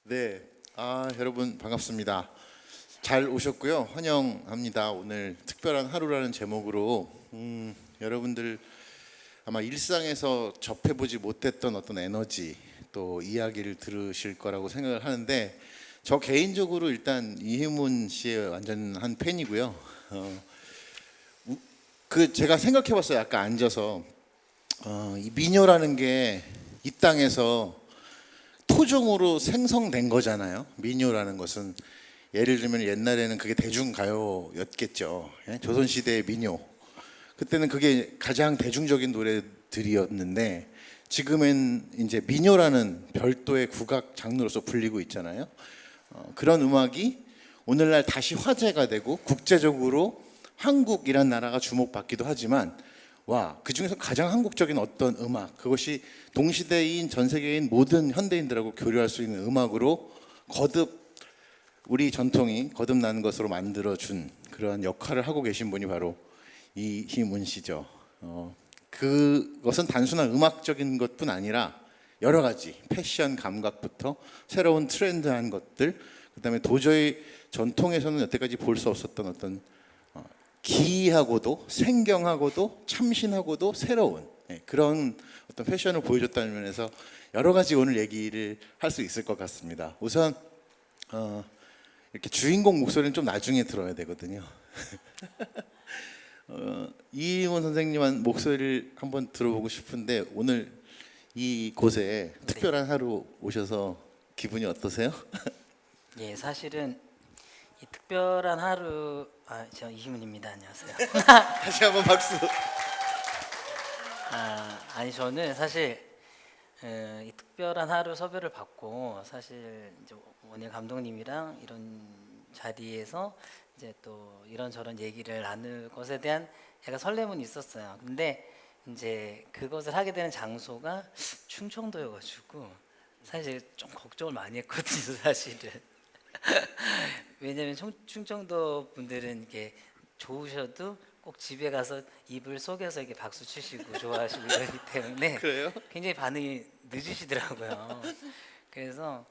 네, 여러분 반갑습니다. 잘 오셨고요. 환영합니다. 오늘 특별한 하루라는 제목으로 여러분들 아마 일상에서 접해보지 못했던 어떤 에너지 또 이야기를 들으실 거라고 생각을 하는데 저 개인적으로 일단 이희문 씨의 완전한 팬이고요. 제가 생각해봤어요. 아까 앉아서 이 미녀라는 게 이 땅에서 토종으로 생성된 거잖아요. 민요라는 것은 예를 들면 옛날에는 그게 대중가요였겠죠. 예? 조선시대의 민요. 그때는 그게 가장 대중적인 노래들이었는데 지금은 이제 민요라는 별도의 국악 장르로서 불리고 있잖아요. 그런 음악이 오늘날 다시 화제가 되고 국제적으로 한국이란 나라가 주목받기도 하지만 그 중에서 가장 한국적인 어떤 음악, 그것이 동시대인 전 세계인 모든 현대인들하고 교류할 수 있는 음악으로 거듭 우리 전통이 거듭나는 것으로 만들어준 그러한 역할을 하고 계신 분이 바로 이희문 씨죠. 그것은 단순한 음악적인 것뿐 아니라 여러 가지 패션 감각부터 새로운 트렌드한 것들, 그다음에 도저히 전통에서는 여태까지 볼 수 없었던 어떤 기이하고도 생경하고도 참신하고도 새로운 그런 어떤 패션을 보여줬다는 면에서 여러 가지 오늘 얘기를 할 수 있을 것 같습니다. 우선 이렇게 주인공 목소리는 좀 나중에 들어야 되거든요. 이희문 선생님 목소리를 한번 들어보고 싶은데 오늘 이곳에 특별한 하루 오셔서 기분이 어떠세요? 예, 사실은 이 특별한 하루, 저 이희문입니다. 안녕하세요. 다시 한번 박수. 아니 저는 사실 이 특별한 하루 섭외를 받고 사실 이제 원일 감독님이랑 이런 자리에서 이제 또 이런저런 얘기를 나눌 것에 대한 약간 설렘은 있었어요. 근데 이제 그것을 하게 되는 장소가 충청도여가지고 사실 좀 걱정을 많이 했거든요, 사실은. 왜냐면 충청도 분들은 이게 좋으셔도 꼭 집에 가서 이불 속에서 이렇게 박수 치시고 좋아하시고 이러기 때문에 그래요? 굉장히 반응이 늦으시더라고요. 그래서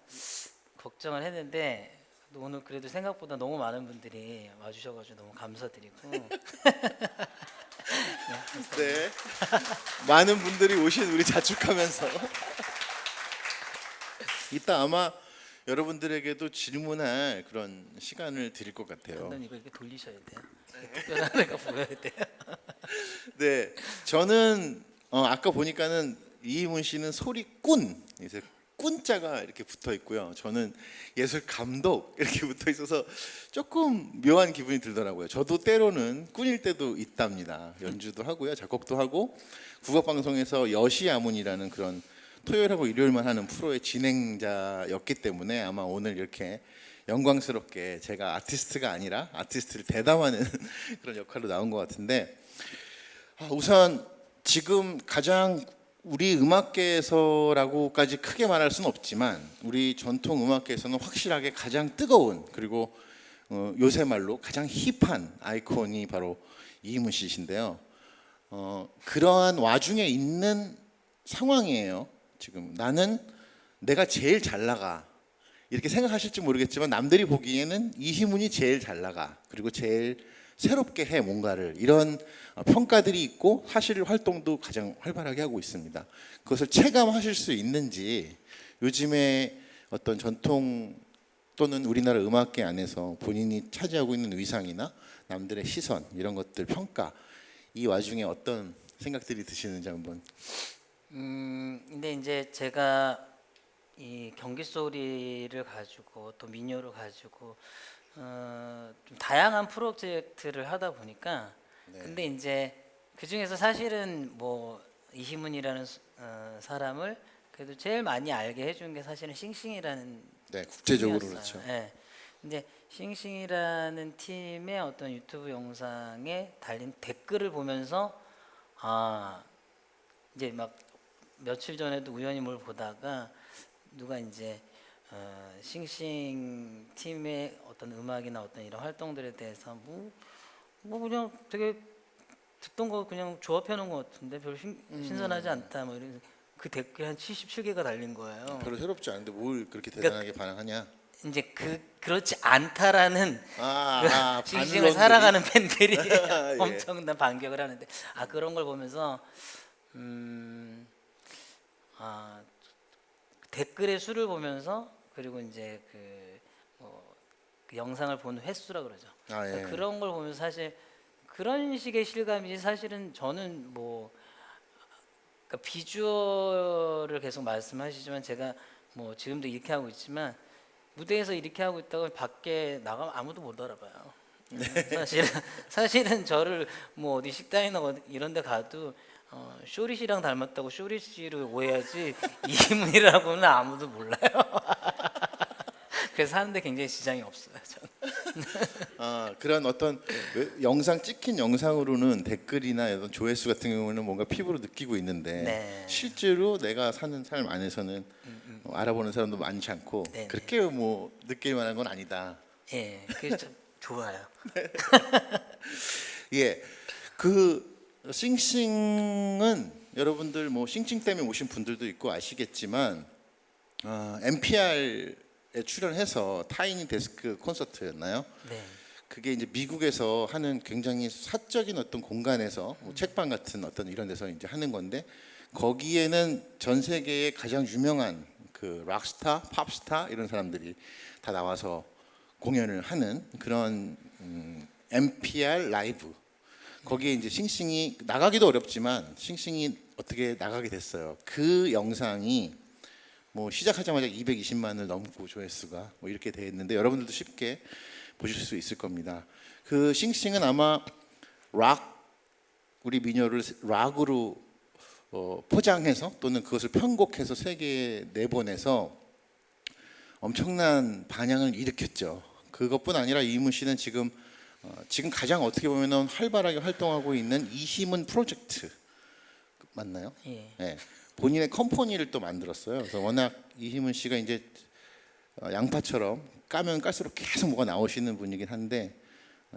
걱정을 했는데 오늘 그래도 생각보다 너무 많은 분들이 와주셔가지고 너무 감사드리고 네, 감사합니다. 네. 많은 분들이 오신 우리 자축하면서 이따 아마 여러분들에게도 질문할 그런 시간을 드릴 것 같아요. 감독님 이거 이렇게 돌리셔야 돼요. 특별한 애가 보여야 돼요. 네, 저는 아까 보니까는 이희문 씨는 소리꾼, 이제 꾼자가 이렇게 붙어 있고요. 저는 예술 감독 이렇게 붙어 있어서 조금 묘한 기분이 들더라고요. 저도 때로는 꾼일 때도 있답니다. 연주도 하고요, 작곡도 하고 국악 방송에서 여시야문이라는 그런 토요일하고 일요일만 하는 프로의 진행자였기 때문에 아마 오늘 이렇게 영광스럽게 제가 아티스트가 아니라 아티스트를 대담하는 그런 역할로 나온 것 같은데 우선 지금 가장 우리 음악계에서라고까지 크게 말할 수는 없지만 우리 전통 음악계에서는 확실하게 가장 뜨거운 그리고 요새 말로 가장 힙한 아이콘이 바로 이희문 씨신데요. 그러한 와중에 있는 상황이에요. 지금 나는 내가 제일 잘 나가 이렇게 생각하실지 모르겠지만 남들이 보기에는 이희문이 제일 잘 나가 그리고 제일 새롭게 해 뭔가를 이런 평가들이 있고 사실 활동도 가장 활발하게 하고 있습니다. 그것을 체감하실 수 있는지 요즘에 어떤 전통 또는 우리나라 음악계 안에서 본인이 차지하고 있는 위상이나 남들의 시선 이런 것들 평가 이 와중에 어떤 생각들이 드시는지 한번. 근데 이제 제가 이 경기 소리를 가지고 또 민요를 가지고 좀 다양한 프로젝트를 하다 보니까 근데 이제 그 중에서 사실은 뭐 이희문이라는 사람을 그래도 제일 많이 알게 해준 게 사실은 싱싱이라는 네, 국제적으로 팀이었어요. 그렇죠. 예. 근데 싱싱이라는 팀의 어떤 유튜브 영상에 달린 댓글을 보면서 이제 막 며칠 전에도 우연히 뭘 보다가 누가 이제 싱싱 팀의 어떤 음악이나 어떤 이런 활동들에 대해서 뭐 그냥 되게 듣던 거 그냥 조합해 놓은 것 같은데 별로 신선하지 않다 뭐 이런 그 댓글이 한 77개가 달린 거예요. 별로 새롭지 않은데 뭘 그렇게 그러니까 대단하게 반응하냐? 이제 그렇지 않다라는 싱싱을 반론들이? 살아가는 팬들이 예. 엄청난 반격을 하는데 그런 걸 보면서 댓글의 수를 보면서 그리고 이제 그 영상을 본 횟수라 그러죠. 예. 그런 걸 보면서 사실 그런 식의 실감이지 사실은 저는 뭐 그러니까 비주얼을 계속 말씀하시지만 제가 뭐 지금도 이렇게 하고 있지만 무대에서 이렇게 하고 있다고 밖에 나가면 아무도 못 알아봐요. 사실은 저를 뭐 어디 식당이나 이런 데 가도 쇼리 씨랑 닮았다고 쇼리 씨를 오해하지 이문이라고는 아무도 몰라요. 그래서 하는데 굉장히 지장이 없어요. 저는. 그런 어떤 영상 찍힌 영상으로는 댓글이나 이런 조회수 같은 경우는 뭔가 피부로 느끼고 있는데 네. 실제로 내가 사는 삶 안에서는 알아보는 사람도 많지 않고 네, 그렇게 뭐 느낄 만한 건 아니다. 예, 그게 좀 좋아요. 예, 그 싱싱은 여러분들 뭐 싱싱 때문에 오신 분들도 있고 아시겠지만 NPR에 출연해서 타이니 데스크 콘서트였나요? 네. 그게 이제 미국에서 하는 굉장히 사적인 어떤 공간에서 뭐 책방 같은 어떤 이런 데서 이제 하는 건데 거기에는 전 세계의 가장 유명한 그 락스타, 팝스타 이런 사람들이 다 나와서 공연을 하는 그런 NPR 라이브. 거기에 이제 싱싱이 나가기도 어렵지만 싱싱이 어떻게 나가게 됐어요. 그 영상이 뭐 시작하자마자 220만을 넘고 조회수가 뭐 이렇게 돼 있는데 여러분들도 쉽게 보실 수 있을 겁니다. 그 싱싱은 아마 우리 민요를 락으로 포장해서 또는 그것을 편곡해서 세계에 내보내서 엄청난 반향을 일으켰죠. 그것뿐 아니라 이문 씨는 지금 가장 어떻게 보면 활발하게 활동하고 있는 이희문 프로젝트 맞나요? 예. 네. 본인의 컴퍼니를 또 만들었어요. 그래서 워낙 이희문 씨가 이제 양파처럼 까면 깔수록 계속 뭐가 나오시는 분이긴 한데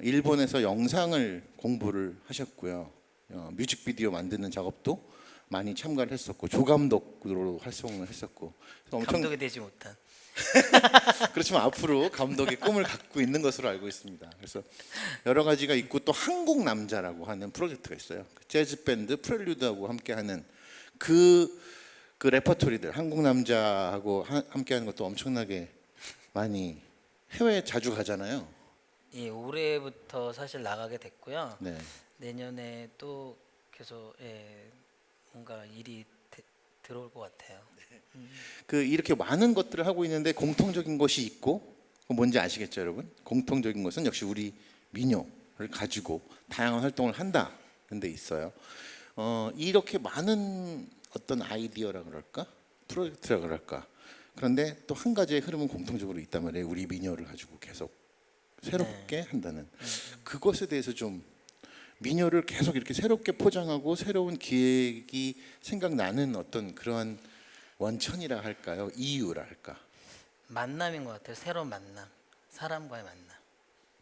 일본에서 영상을 공부를 하셨고요. 뮤직비디오 만드는 작업도 많이 참가를 했었고 조감독으로 활동을 했었고 그래서 엄청 감독이 되지 못한. 그렇지만 앞으로 감독의 꿈을 갖고 있는 것으로 알고 있습니다. 그래서 여러 가지가 있고 또 한국 남자라고 하는 프로젝트가 있어요. 재즈 밴드 프렐류드하고 함께하는 그 레퍼토리들 한국 남자하고 함께하는 것도 엄청나게 많이 해외에 자주 가잖아요. 예, 올해부터 사실 나가게 됐고요. 네. 내년에 또 계속 뭔가 일이 들어올 것 같아요. 그 이렇게 많은 것들을 하고 있는데 공통적인 것이 있고 그건 뭔지 아시겠죠, 여러분? 공통적인 것은 역시 우리 민요를 가지고 다양한 활동을 한다는 데 있어요. 이렇게 많은 어떤 아이디어라 그럴까, 프로젝트라 그럴까. 그런데 또 한 가지의 흐름은 공통적으로 있단 말이에요. 우리 민요를 가지고 계속 새롭게 한다는 그것에 대해서 좀 민요를 계속 이렇게 새롭게 포장하고 새로운 기획이 생각나는 어떤 그러한 원천이라 할까요? 이유라 할까? 만남인 것 같아요. 새로운 만남, 사람과의 만남.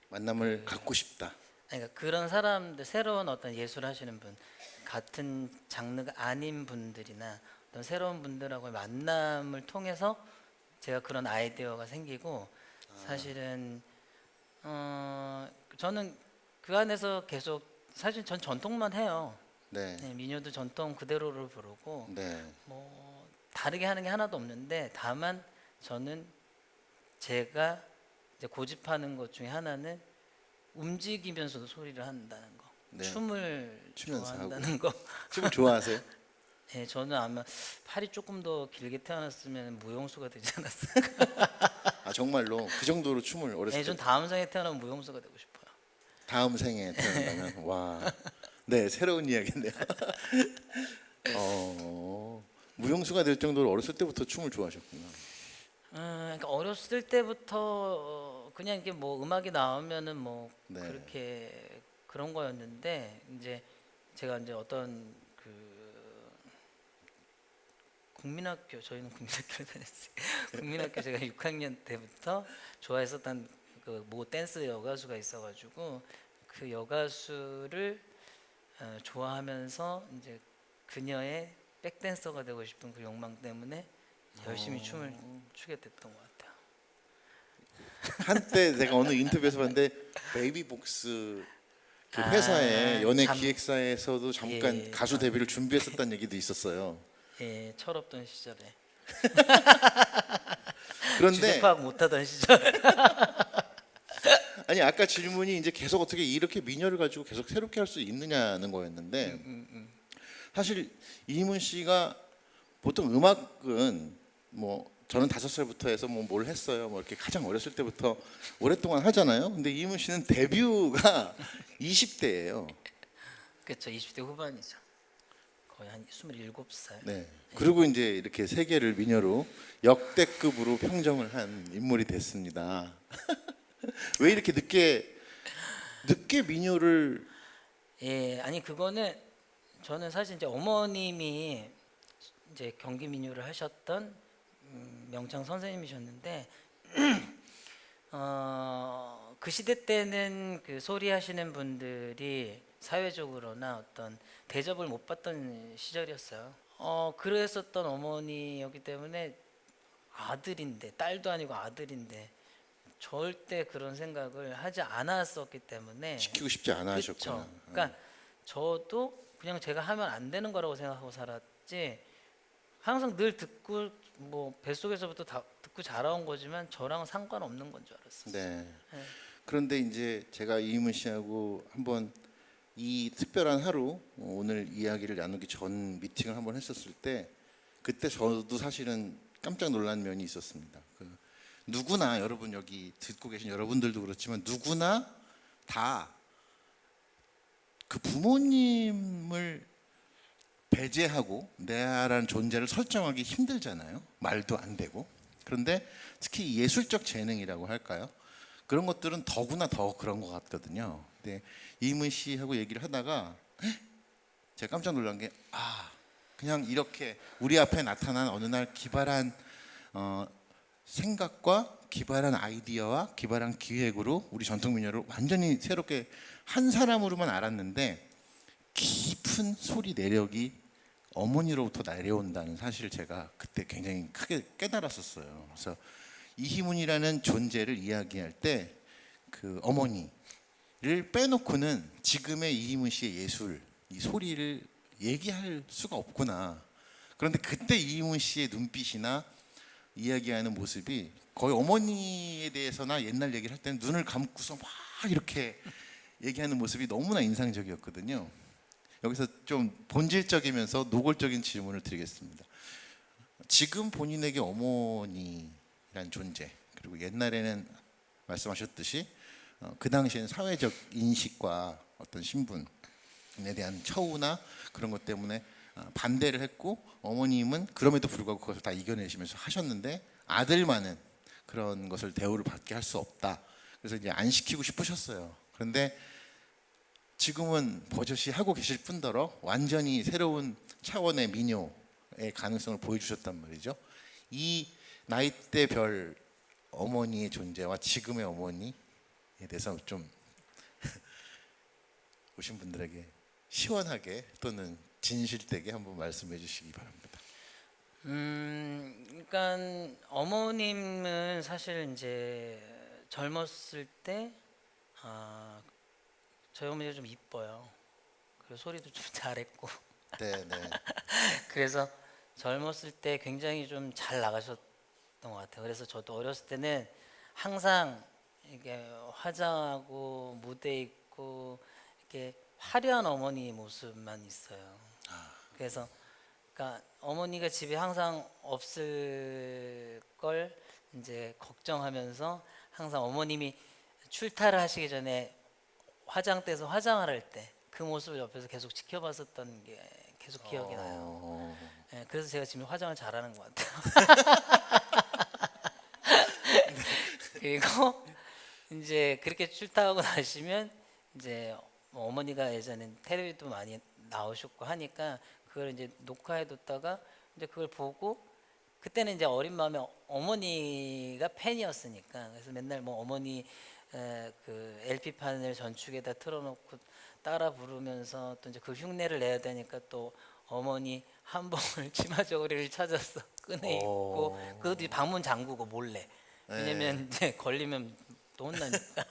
만남을 갖고 싶다. 그러니까 그런 사람들, 새로운 어떤 예술 하시는 분, 같은 장르가 아닌 분들이나 어떤 새로운 분들하고의 만남을 통해서 제가 그런 아이디어가 생기고 사실은 저는 그 안에서 계속 사실 전 전통만 해요. 네. 네, 민요도 전통 그대로를 부르고 네. 뭐 다르게 하는 게 하나도 없는데 다만 저는 제가 이제 고집하는 것 중에 하나는 움직이면서도 소리를 한다는 거, 네. 춤을 추면서 좋아한다는 거. 춤을 좋아하세요? 네, 저는 아마 팔이 조금 더 길게 태어났으면 무용수가 되지 않았을까. 정말로 그 정도로 춤을 네, 어렸을 전 때 다음 생에 태어나면 무용수가 되고 싶어요. 다음 생에 태어난다면 와. 네, 새로운 이야기인데요. 무용수가 될 정도로 어렸을 때부터 춤을 좋아하셨구나. 그러니까 어렸을 때부터 그냥 이게 뭐 음악이 나오면은 뭐 네. 그렇게 그런 거였는데 이제 제가 이제 어떤 그 국민학교 저희는 국민학교를 다녔어요. 국민학교 제가 6학년 때부터 좋아했었던 그 모 댄스 여가수가 있어가지고 그 여가수를 좋아하면서 이제 그녀의 백댄서가 되고 싶은 그 욕망 때문에 열심히 춤을 추게 됐던 것 같아요. 한때 제가 어느 인터뷰에서 봤는데 베이비복스 그 회사의 연예 기획사에서도 잠깐 예, 가수 데뷔를 준비했었다는 얘기도 있었어요. 예, 철없던 시절에 그런데 주제 파악 못하던 시절. 아니 아까 질문이 이제 계속 어떻게 이렇게 미녀를 가지고 계속 새롭게 할 수 있느냐는 거였는데 사실 이희문 씨가 보통 음악은 뭐 저는 5살부터 해서 뭐 뭘 했어요. 뭐 이렇게 가장 어렸을 때부터 오랫동안 하잖아요. 근데 이희문 씨는 데뷔가 20대예요. 그렇죠. 20대 후반이죠. 거의 한 27살. 네. 그리고 이제 이렇게 세계를 미녀로 역대급으로 평정을 한 인물이 됐습니다. 왜 이렇게 늦게 미녀를 예, 아니 그거는 저는 사실 이제 어머님이 이제 경기 민요를 하셨던 명창 선생님이셨는데 그 시대 때는 그 소리 하시는 분들이 사회적으로나 어떤 대접을 못 받던 시절이었어요. 그랬었던 어머니였기 때문에 아들인데 딸도 아니고 아들인데 절대 그런 생각을 하지 않았었기 때문에 시키고 싶지 않아 그쵸. 하셨구나. 그러니까 저도 그냥 제가 하면 안 되는 거라고 생각하고 살았지 항상 늘 듣고 뭐 뱃속에서부터 다 듣고 자라온 거지만 저랑 상관없는 건 줄 알았어요. 네. 네. 그런데 이제 제가 이희문 씨하고 한번 이 특별한 하루 오늘 이야기를 나누기 전 미팅을 한번 했었을 때 그때 저도 사실은 깜짝 놀란 면이 있었습니다. 누구나 여러분 여기 듣고 계신 여러분들도 그렇지만 누구나 다 그 부모님을 배제하고 내라는 존재를 설정하기 힘들잖아요. 말도 안 되고. 그런데 특히 예술적 재능이라고 할까요? 그런 것들은 더구나 더 그런 것 같거든요. 근데 이문 씨하고 얘기를 하다가 제가 깜짝 놀란 게 그냥 이렇게 우리 앞에 나타난 어느 날 기발한 생각과 기발한 아이디어와 기발한 기획으로 우리 전통민요를 완전히 새롭게 한 사람으로만 알았는데 깊은 소리 내력이 어머니로부터 내려온다는 사실을 제가 그때 굉장히 크게 깨달았었어요. 그래서 이희문이라는 존재를 이야기할 때 그 어머니를 빼놓고는 지금의 이희문 씨의 예술, 이 소리를 얘기할 수가 없구나. 그런데 그때 이희문 씨의 눈빛이나 이야기하는 모습이 거의 어머니에 대해서나 옛날 얘기를 할 때는 눈을 감고서 막 이렇게 얘기하는 모습이 너무나 인상적이었거든요. 여기서 좀 본질적이면서 노골적인 질문을 드리겠습니다. 지금 본인에게 어머니란 존재 그리고 옛날에는 말씀하셨듯이 그 당시에는 사회적 인식과 어떤 신분에 대한 처우나 그런 것 때문에 반대를 했고 어머님은 그럼에도 불구하고 그것을 다 이겨내시면서 하셨는데 아들만은 그런 것을 대우를 받게 할 수 없다. 그래서 이제 안 시키고 싶으셨어요. 그런데 지금은 버젓이 하고 계실 뿐더러 완전히 새로운 차원의 민요의 가능성을 보여주셨단 말이죠. 이 나이대별 어머니의 존재와 지금의 어머니에 대해서 좀 오신 분들에게 시원하게 또는 진실되게 한번 말씀해 주시기 바랍니다. 그러니까 어머님은 사실 이제 젊었을 때 저희 어머니가 좀 이뻐요. 그리고 소리도 좀 잘했고 네, 네. 그래서 젊었을 때 굉장히 좀 잘 나가셨던 것 같아요. 그래서 저도 어렸을 때는 항상 이게 화장하고 무대 있고 이렇게 화려한 어머니 모습만 있어요. 그래서 그러니까 어머니가 집에 항상 없을 걸 이제 걱정하면서 항상 어머님이 출타를 하시기 전에 화장대에서 화장을 할 때 그 모습을 옆에서 계속 지켜봤었던 게 계속 기억이 나요. 예, 그래서 제가 지금 화장을 잘하는 것 같아요. 그리고 이제 그렇게 출타하고 나시면 이제 뭐 어머니가 예전엔 텔레비도 많이 나오셨고 하니까 그걸 이제 녹화해뒀다가 이제 그걸 보고 그때는 이제 어린 마음에 어머니가 팬이었으니까 그래서 맨날 뭐 어머니 그 LP판을 전축에다 틀어놓고 따라 부르면서 또 이제 그 흉내를 내야 되니까 또 어머니 한복을 치마 저고리를 찾아서 꺼내 입고 그것도 방문 잠그고 몰래. 왜냐면 이제 걸리면 또 혼나니까.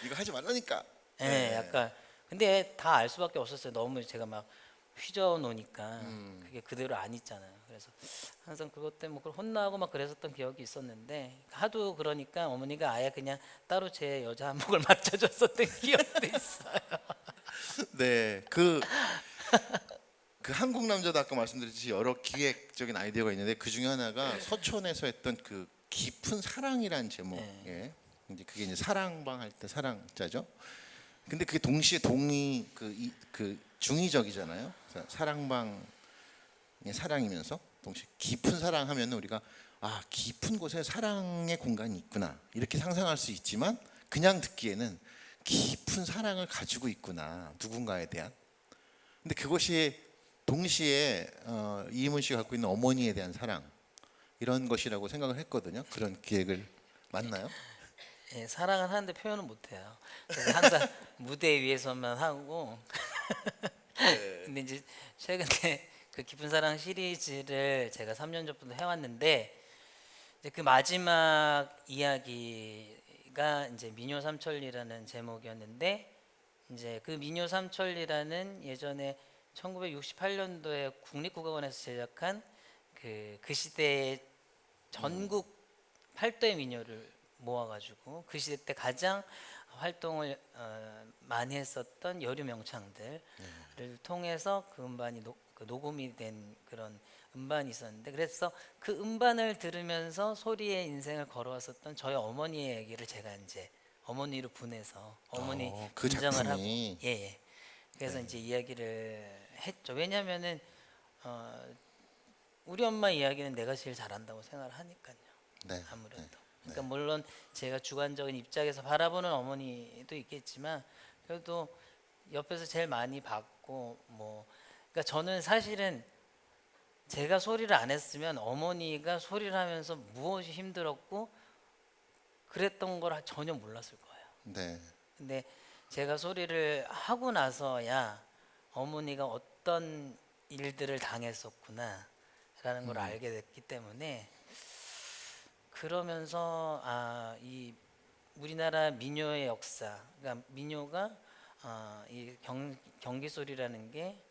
이거 하지 말라니까. 예, 약간 근데 다 알 수밖에 없었어요. 너무 제가 막 휘저어 놓으니까 그게 그대로 안 있잖아요. 그래서 항상 그것 때문에 뭐 혼나고 막 그랬었던 기억이 있었는데 하도 그러니까 어머니가 아예 그냥 따로 제 여자 한복을 맞춰줬었던 기억도 있어요. 네, 그 한국 남자도 아까 말씀드렸듯이 여러 기획적인 아이디어가 있는데 그 중에 하나가 서촌에서 했던 그 깊은 사랑이란 제목에 이제 그게 이제 사랑방 할 때 사랑자죠. 근데 그게 동시에 그 중의적이잖아요. 그래서 사랑방의 사랑이면서 동시에 깊은 사랑하면 우리가 아 깊은 곳에 사랑의 공간이 있구나 이렇게 상상할 수 있지만 그냥 듣기에는 깊은 사랑을 가지고 있구나 누군가에 대한. 근데 그것이 동시에 이희문 씨가 갖고 있는 어머니에 대한 사랑 이런 것이라고 생각을 했거든요. 그런 기획을 맞나요? 예, 사랑은 하는데 표현은 못해요. 그래서 항상 무대 위에서만 하고. 근데 이제 최근에 그 깊은 사랑 시리즈를 제가 3년 전부터 해왔는데 이제 그 마지막 이야기가 이제 미녀 삼천리라는 제목이었는데 이제 그 미녀 삼천리라는 예전에 1968년도에 국립국어원에서 제작한 그 시대의 전국 8대 미녀를 모아가지고 그 시대 때 가장 활동을 많이 했었던 여류 명창들을 통해서 그 음반이 그 녹음이 된 그런 음반이 있었는데 그래서 그 음반을 들으면서 소리의 인생을 걸어왔었던 저희 어머니의 얘기를 제가 이제 어머니로 분해서 어머니 그 분장을 하고 작품이 예. 그래서 이제 이야기를 했죠. 왜냐면은 우리 엄마 이야기는 내가 제일 잘한다고 생각을 하니까요. 네, 아무래도. 네, 그러니까 물론 제가 주관적인 입장에서 바라보는 어머니도 있겠지만 그래도 옆에서 제일 많이 봤고 뭐 그러니까 저는 사실은 제가 소리를 안 했으면 어머니가 소리를 하면서 무엇이 힘들었고 그랬던 걸 전혀 몰랐을 거예요. 네, 근데 제가 소리를 하고 나서야 어머니가 어떤 일들을 당했었구나 라는 걸 알게 됐기 때문에 그러면서 이 우리나라 민요의 역사, 그러니까 민요가 이 경기 소리라는 게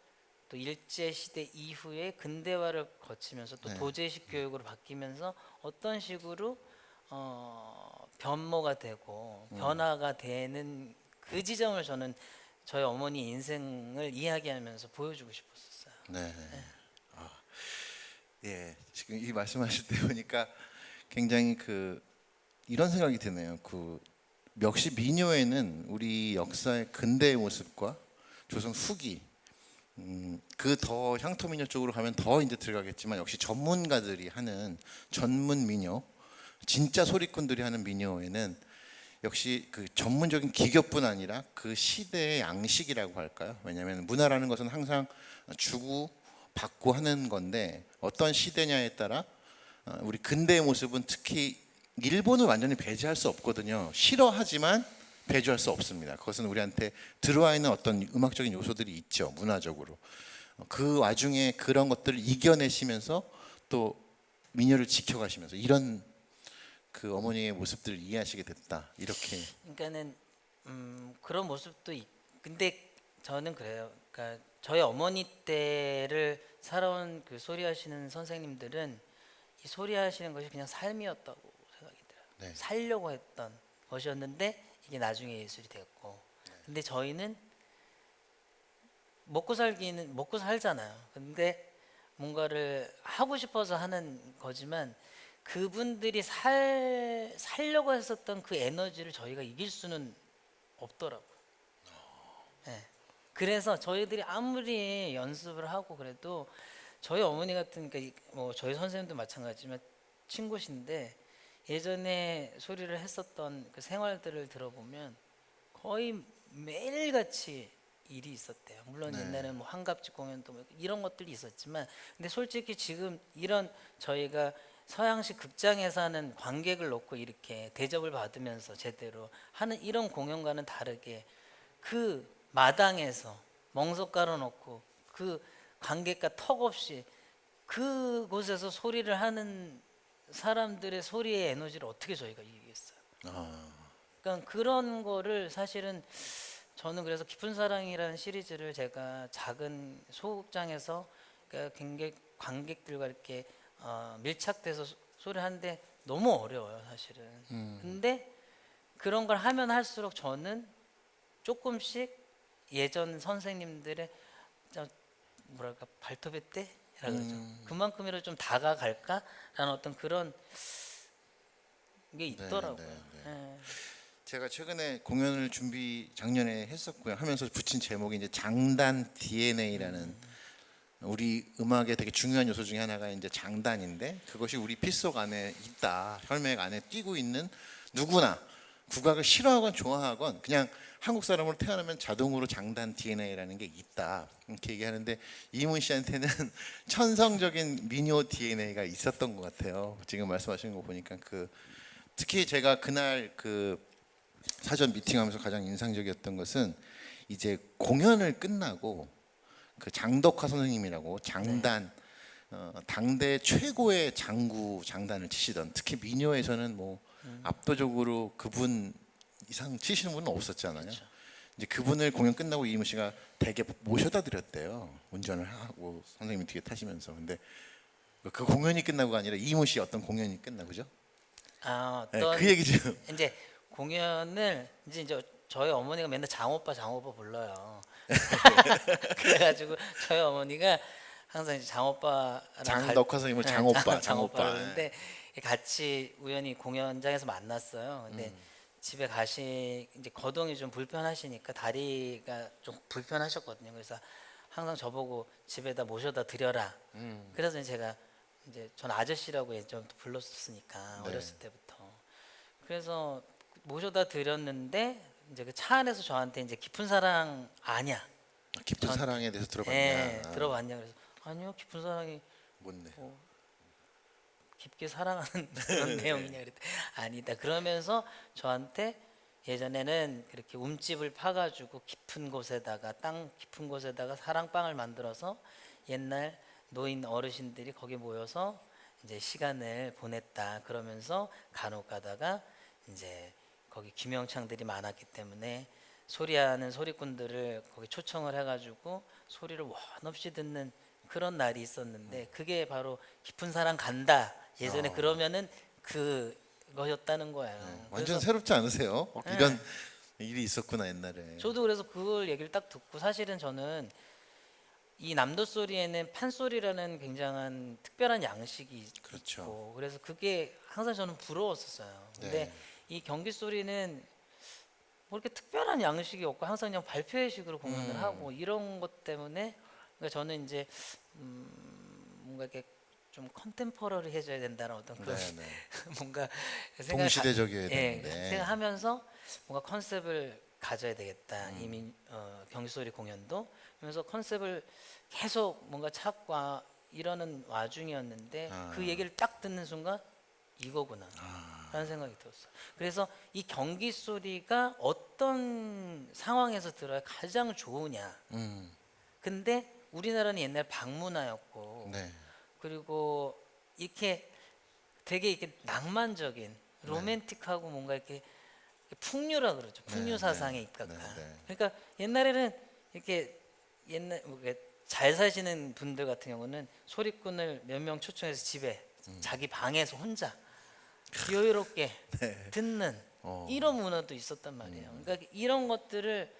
또 일제 시대 이후에 근대화를 거치면서 또 네. 도제식 교육으로 바뀌면서 어떤 식으로 변모가 되고 변화가 되는 그 지점을 저는 저희 어머니 인생을 이야기하면서 보여주고 싶었었어요. 네. 예, 지금 이 말씀하실 때 보니까 굉장히 이런 생각이 드네요. 역시 민요에는 우리 역사의 근대의 모습과 조선 후기 그 더 향토 민요 쪽으로 가면 더 이제 들어가겠지만 역시 전문가들이 하는 전문 민요, 진짜 소리꾼들이 하는 민요에는 역시 그 전문적인 기교뿐 아니라 그 시대의 양식이라고 할까요? 왜냐하면 문화라는 것은 항상 주고 받고 하는 건데 어떤 시대냐에 따라 우리 근대의 모습은 특히 일본을 완전히 배제할 수 없거든요. 싫어하지만 배제할 수 없습니다. 그것은 우리한테 들어와 있는 어떤 음악적인 요소들이 있죠. 문화적으로. 그 와중에 그런 것들을 이겨내시면서 또 민요를 지켜가시면서 이런 그 어머니의 모습들을 이해하시게 됐다. 이렇게. 그러니까는 그런 모습도 근데 저는 그래요. 그러니까 저희 어머니 때를 살아온 그 소리하시는 선생님들은 이 소리하시는 것이 그냥 삶이었다고 생각이 들어요. 네. 살려고 했던 것이었는데 이게 나중에 예술이 됐고. 근데 저희는 먹고 살잖아요. 근데 뭔가를 하고 싶어서 하는 거지만 그분들이 살려고 했었던 그 에너지를 저희가 이길 수는 없더라고요. 네. 그래서 저희들이 아무리 연습을 하고 그래도 저희 어머니 같은 그러니까 뭐 저희 선생님도 마찬가지지만 친구신데 예전에 소리를 했었던 그 생활들을 들어보면 거의 매일같이 일이 있었대요. 물론 네. 옛날에는 뭐 환갑집 공연도 뭐 이런 것들이 있었지만 근데 솔직히 지금 이런 저희가 서양식 극장에서 하는 관객을 놓고 이렇게 대접을 받으면서 제대로 하는 이런 공연과는 다르게 그 마당에서 멍석 깔아놓고 그 관객과 턱없이 그곳에서 소리를 하는 사람들의 소리의 에너지를 어떻게 저희가 이기겠어요? 아, 그러니까 그런 거를 사실은 저는 그래서 깊은 사랑이라는 시리즈를 제가 작은 소극장에서 그러니까 관객들과 이렇게 밀착돼서 소리를 하는데 너무 어려워요, 사실은. 근데 그런 걸 하면 할수록 저는 조금씩 예전 선생님들의 뭐랄까 발톱의 때라 그러죠. 그만큼이라도 좀 다가갈까라는 어떤 그런 게 있더라고요. 네, 네. 예. 제가 최근에 공연을 작년에 했었고요. 하면서 붙인 제목이 이제 장단 DNA라는 우리 음악의 되게 중요한 요소 중에 하나가 이제 장단인데 그것이 우리 피 속 안에 있다. 혈맥 안에 뛰고 있는 누구나 국악을 싫어하건 좋아하건 그냥 한국 사람으로 태어나면 자동으로 장단 DNA라는 게 있다. 이렇게 얘기하는데 이문 씨한테는 천성적인 민요 DNA가 있었던 것 같아요. 지금 말씀하시는 거 보니까 특히 제가 그날 사전 미팅하면서 가장 인상적이었던 것은 이제 공연을 끝나고 장덕화 선생님이라고 장단 당대 최고의 장단을 치시던 특히 민요에서는 뭐 압도적으로 그분 이상 치시는 분은 없었잖아요. 그렇죠. 이제 그분을 공연 끝나고 이문 씨가 댁에 모셔다 드렸대요. 운전을 하고 선생님이 뒤에 타시면서. 근데 그 공연이 끝나고가 아니라 이문 씨 어떤 공연이 끝나고죠? 네, 어떤 그 얘기 좀. 이제 공연을 이제 저희 어머니가 맨날 장오빠 불러요. 그래가지고 저희 어머니가 항상 이제 장오빠랑 장덕화 선생님을 장오빠, 장오빠. 그러는데 같이 우연히 공연장에서 만났어요. 근데 집에 이제 거동이 좀 불편하시니까 다리가 좀 불편하셨거든요. 그래서 항상 저보고 집에다 모셔다 드려라. 그래서 제가 이제 전 아저씨라고 예전부터 불렀으니까 네. 어렸을 때부터. 그래서 모셔다 드렸는데 이제 그 차 안에서 저한테 이제 깊은 사랑 아냐? 깊은 사랑에 대해서 들어봤냐? 예, 들어봤냐? 그래서 아니요, 깊은 사랑이 뭔데? 뭐 깊게 사랑하는 그런 내용이냐 그랬더니 아니다. 그러면서 저한테 예전에는 그렇게 움집을 파가지고 땅 깊은 곳에다가 사랑방을 만들어서 옛날 노인 어르신들이 거기 모여서 이제 시간을 보냈다. 그러면서 간혹 가다가 이제 거기 김영창들이 많았기 때문에 소리하는 소리꾼들을 거기 초청을 해가지고 소리를 원 없이 듣는 그런 날이 있었는데 그게 바로 깊은 사랑 간다. 예전에 그러면은 그거였다는 거예요. 완전 그래서 새롭지 않으세요? 이런 일이 있었구나 옛날에. 저도 그래서 그걸 얘기를 딱 듣고 사실은 저는 이 남도 소리에는 판소리라는 굉장한 특별한 양식이 그렇죠. 있고 그래서 그게 항상 저는 부러웠었어요. 근데 네. 이 경기 소리는 뭐 이렇게 특별한 양식이 없고 항상 그냥 발표회식으로 공연을 하고 이런 것 때문에 그러니까 저는 이제 뭔가 이렇게 좀 컨템퍼러리 해줘야 된다는 어떤 그런 네, 네. 뭔가 동시대적이어야 되는데. 생각하면서 뭔가 컨셉을 가져야 되겠다. 이미 경기 소리 공연도 그러면서 컨셉을 계속 뭔가 찾고 이러는 와중이었는데 그 얘기를 딱 듣는 순간 이거구나 라는 생각이 들었어요. 그래서 이 경기 소리가 어떤 상황에서 들어야 가장 좋으냐. 근데 우리나라는 옛날 방문화였고 네. 그리고 이렇게 되게 이렇게 낭만적인 로맨틱하고 뭔가 이렇게 풍류라 그러죠. 풍류 네, 사상에 네. 입각한. 네, 네. 그러니까 옛날에는 이렇게 뭐 이렇게 잘 사시는 분들 같은 경우는 소리꾼을 몇 명 초청해서 집에 자기 방에서 혼자 여유롭게 듣는 이런 문화도 있었단 말이에요. 그러니까 이런 것들을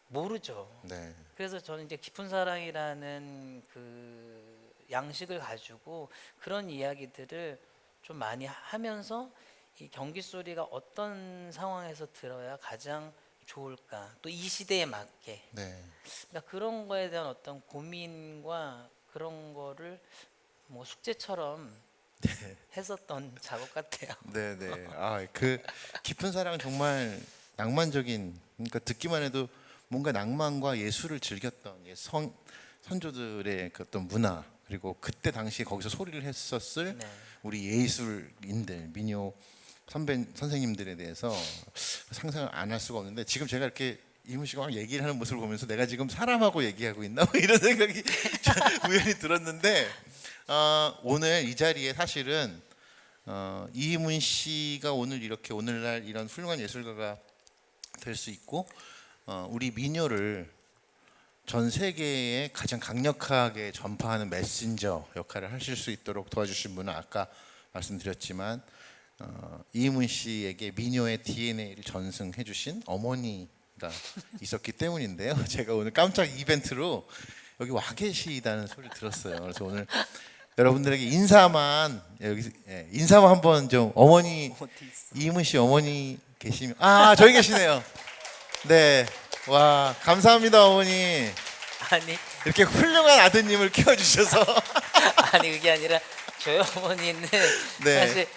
모르죠. 네. 그래서 저는 이제 깊은 사랑이라는 그 양식을 가지고 그런 이야기들을 좀 많이 하면서 이 경기 소리가 어떤 상황에서 들어야 가장 좋을까 또 이 시대에 맞게 네. 그러니까 그런 거에 대한 어떤 고민과 그런 거를 뭐 숙제처럼 했었던 작업 같아요. 네, 네. 깊은 사랑 정말 낭만적인 그러니까 듣기만 해도 뭔가 낭만과 예술을 즐겼던 선조들의 그 어떤 문화 그리고 그때 당시에 거기서 소리를 했었을 네. 우리 예술인들 민요 선생님들에 대해서 상상을 안 할 수가 없는데 지금 제가 이렇게 이문 씨가 막 얘기를 하는 모습을 보면서 내가 지금 사람하고 얘기하고 있나 뭐 이런 생각이 우연히 들었는데 오늘 이 자리에 사실은 이희문 씨가 오늘 이렇게 오늘날 이런 훌륭한 예술가가 될 수 있고 우리 민요를 전 세계에 가장 강력하게 전파하는 메신저 역할을 하실 수 있도록 도와주신 분은 아까 말씀드렸지만 이희문 씨에게 민요의 DNA를 전승해 주신 어머니가 있었기 때문인데요. 제가 오늘 깜짝 이벤트로 여기 와 계시다는 소리를 들었어요. 그래서 오늘 여러분들에게 인사만 한번 좀 어머니 어디 있어? 이희문 씨 어머니 계시면 저기 계시네요. 네, 와 감사합니다 어머니. 아니 이렇게 훌륭한 아드님을 키워주셔서 아니 그게 아니라 저희 어머니는 네. 사실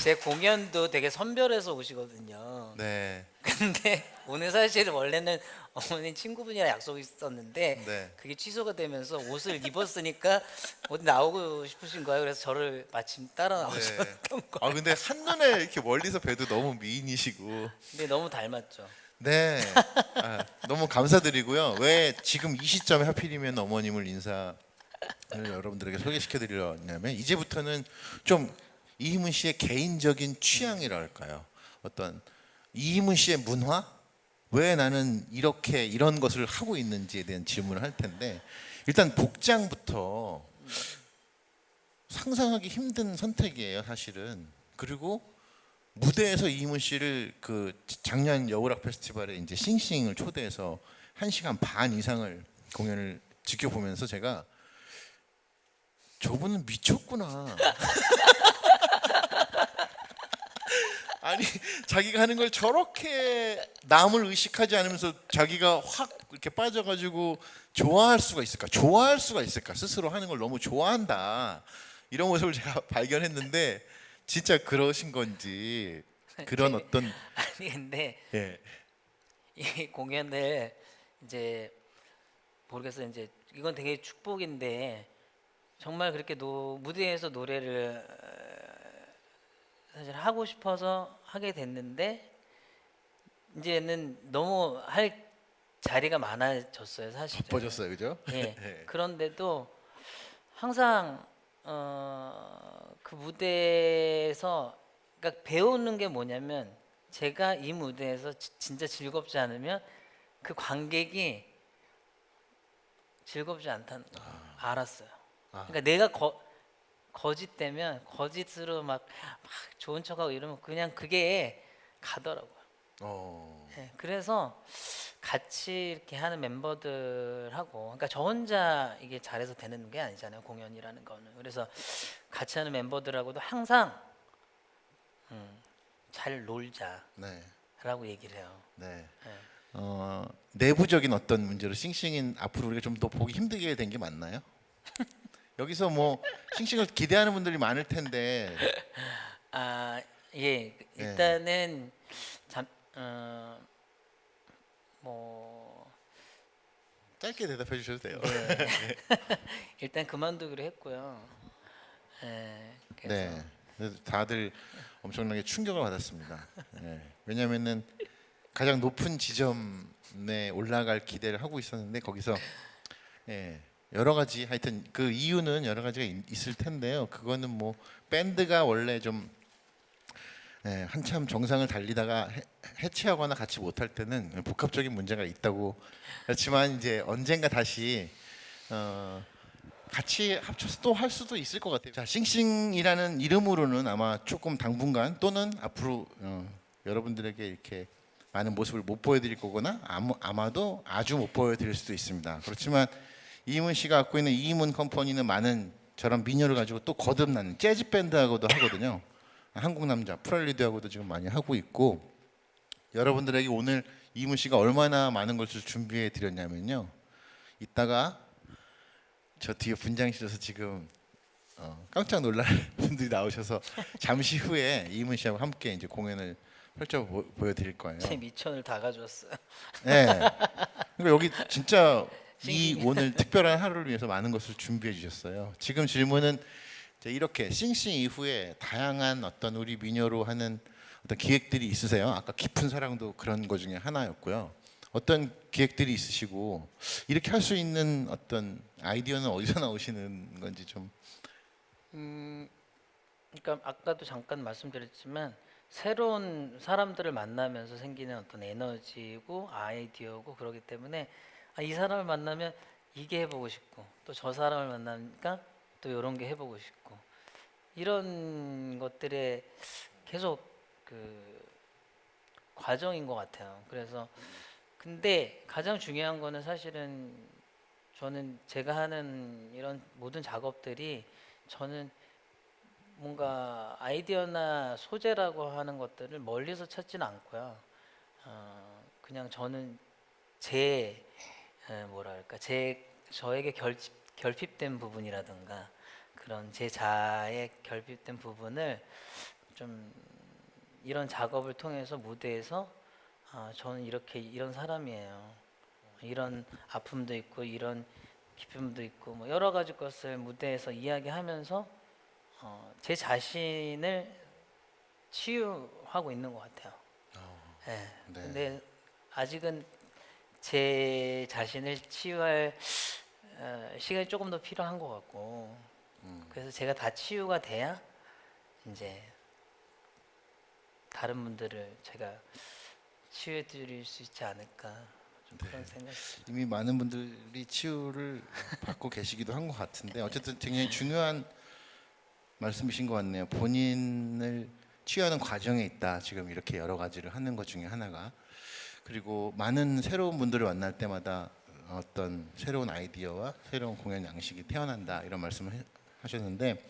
제 공연도 되게 선별해서 오시거든요. 네, 근데 오늘 사실 원래는 어머니 친구분이랑 약속이 있었는데 네. 그게 취소가 되면서 옷을 입었으니까 어디 나오고 싶으신 거예요. 그래서 저를 마침 따라 나오셨던 거예요. 근데 한눈에 이렇게 멀리서 봬도 너무 미인이시고 근데 너무 닮았죠. 네, 너무 감사드리고요. 왜 지금 이 시점에 하필이면 어머님을 인사를 여러분들에게 소개시켜드리려냐면 이제부터는 좀 이희문 씨의 개인적인 취향이랄까요? 어떤 이희문 씨의 문화? 왜 나는 이렇게 이런 것을 하고 있는지에 대한 질문을 할 텐데 일단 복장부터 상상하기 힘든 선택이에요, 사실은. 그리고 무대에서 이희문 씨를 그 작년 여울악 페스티벌에 이제 싱싱을 초대해서 1시간 반 이상을 공연을 지켜보면서 제가 저분은 미쳤구나. 아니 자기가 하는 걸 저렇게 남을 의식하지 않으면서 자기가 확 이렇게 빠져가지고 좋아할 수가 있을까? 스스로 하는 걸 너무 좋아한다. 이런 모습을 제가 발견했는데 진짜 그러신 건지 그런 어떤 아니 근데 예. 이 공연을 이제 모르겠어요. 이제 이건 되게 축복인데 정말 그렇게 무대에서 노래를 사실 하고 싶어서 하게 됐는데 이제는 너무 할 자리가 많아졌어요, 사실은. 바빠졌어요, 그죠? 예. 예. 그런데도 항상 그 무대에서 그러니까 배우는 게 뭐냐면 제가 이 무대에서 진짜 즐겁지 않으면 그 관객이 즐겁지 않다는 거 알았어요. 그러니까 내가 거짓되면 거짓으로 막 좋은 척하고 이러면 그냥 그게 가더라고요. 예, 그래서 같이 이렇게 하는 멤버들하고 그러니까 저 혼자 이게 잘해서 되는 게 아니잖아요, 공연이라는 거는. 그래서 같이 하는 멤버들하고도 항상 잘 놀자라고 네. 얘기를 해요. 네. 예. 내부적인 어떤 문제로 싱싱인 앞으로 우리가 좀 더 보기 힘들게 된 게 맞나요? 여기서 뭐 싱싱을 기대하는 분들이 많을 텐데 예. 일단은 뭐 짧게 대답해 주셔도 돼요. 네. 일단 그만두기로 했고요. 예. 그래서 네. 그래서 다들 엄청나게 충격을 받았습니다. 네. 왜냐하면은 가장 높은 지점에 올라갈 기대를 하고 있었는데 거기서 여러 가지 하여튼 그 이유는 여러 가지가 있을 텐데요. 그거는 뭐 밴드가 원래 좀 한참 정상을 달리다가 해체하거나 같이 못할 때는 복합적인 문제가 있다고 그렇지만 이제 언젠가 다시 같이 합쳐서 또 할 수도 있을 것 같아요. 자, 싱싱이라는 이름으로는 아마 조금 당분간 또는 앞으로 여러분들에게 이렇게 많은 모습을 못 보여드릴 거거나 아마도 아주 못 보여드릴 수도 있습니다. 그렇지만 이희문 씨가 갖고 있는 이희문 컴퍼니는 많은 저런 민요를 가지고 또 거듭나는 재즈 밴드하고도 하거든요. 한국 남자 프렐리드하고도 지금 많이 하고 있고 여러분들에게 오늘 이희문 씨가 얼마나 많은 것을 준비해 드렸냐면요. 이따가 저 뒤에 분장실에서 지금 깜짝 놀랄 분들이 나오셔서 잠시 후에 이희문 씨하고 함께 이제 공연을 펼쳐 보여드릴 거예요. 제 미천을 다 가져왔어요. 네. 그러니까 여기 진짜 이 싱싱. 오늘 특별한 하루를 위해서 많은 것을 준비해 주셨어요. 지금 질문은 이제 이렇게 싱싱 이후에 다양한 어떤 우리 민요로 하는 어떤 기획들이 있으세요? 아까 깊은 사랑도 그런 것 중에 하나였고요. 어떤 기획들이 있으시고 이렇게 할 수 있는 어떤 아이디어는 어디서 나오시는 건지 좀 그러니까 아까도 잠깐 말씀드렸지만 새로운 사람들을 만나면서 생기는 어떤 에너지고 아이디어고 그러기 때문에 이 사람을 만나면 이게 해보고 싶고 또 저 사람을 만나니까 또 이런 게 해보고 싶고 이런 것들에 계속 그 과정인 것 같아요. 그래서 근데 가장 중요한 거는 사실은 저는 제가 하는 이런 모든 작업들이 저는 뭔가 아이디어나 소재라고 하는 것들을 멀리서 찾지는 않고요. 그냥 저는 제 뭐랄까 저에게 결핍된 부분이라든가 그런 제 자아의 결핍된 부분을 좀 이런 작업을 통해서 무대에서 저는 이렇게 이런 사람이에요. 이런 아픔도 있고 이런 기쁨도 있고 뭐 여러 가지 것을 무대에서 이야기하면서 제 자신을 치유하고 있는 것 같아요. 예. 네. 근데 아직은 제 자신을 치유할 시간이 조금 더 필요한 것 같고 그래서 제가 다 치유가 돼야 이제 다른 분들을 제가 치유해 드릴 수 있지 않을까 좀 그런 생각이 이미 많은 분들이 치유를 받고 계시기도 한 것 같은데 어쨌든 굉장히 중요한 말씀이신 것 같네요. 본인을 치유하는 과정에 있다. 지금 이렇게 여러 가지를 하는 것 중에 하나가 그리고 많은 새로운 분들을 만날 때마다 어떤 새로운 아이디어와 새로운 공연 양식이 태어난다 이런 말씀을 하셨는데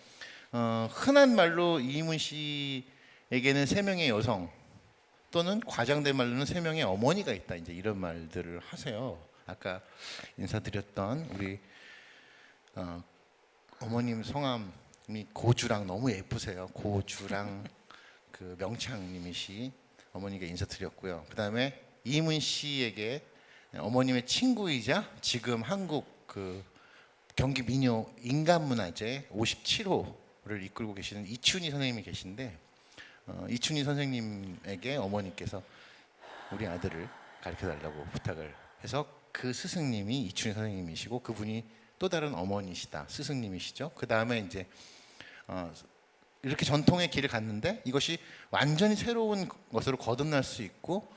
흔한 말로 이희문 씨에게는 세 명의 여성 또는 과장된 말로는 세 명의 어머니가 있다 이제 이런 말들을 하세요. 아까 인사드렸던 우리 어머님 성함이 고주랑 너무 예쁘세요. 고주랑 그 명창님이시 어머니께 인사드렸고요. 그 다음에 이문 씨에게 어머님의 친구이자 지금 한국 그 경기 민요 인간문화재 57호를 이끌고 계시는 이춘희 선생님이 계신데 이춘희 선생님에게 어머니께서 우리 아들을 가르쳐 달라고 부탁을 해서 그 스승님이 이춘희 선생님이시고 그분이 또 다른 어머니시다 스승님이시죠. 그 다음에 이제 이렇게 전통의 길을 갔는데 이것이 완전히 새로운 것으로 거듭날 수 있고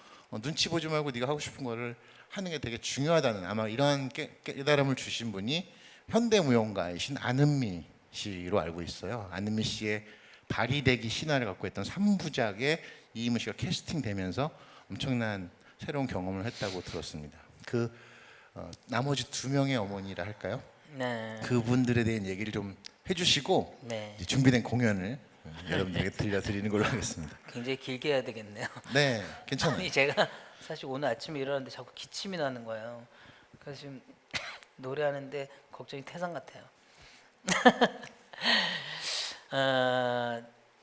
눈치 보지 말고 네가 하고 싶은 거를 하는 게 되게 중요하다는 아마 이러한 깨달음을 주신 분이 현대무용가이신 안은미 씨로 알고 있어요. 안은미 씨의 발이대기 신화를 갖고 있던 3부작에 이희문 씨가 캐스팅되면서 엄청난 새로운 경험을 했다고 들었습니다. 그 나머지 두 명의 어머니라 할까요? 네. 그분들에 대한 얘기를 좀 해주시고 네. 이제 준비된 공연을 여러분들에게 들려드리는 걸로 하겠습니다. 굉장히 길게 해야 되겠네요. 네, 괜찮아요. 아니 제가 사실 오늘 아침에 일어났는데 자꾸 기침이 나는 거예요. 그래서 지금 노래하는데 걱정이 태산 같아요.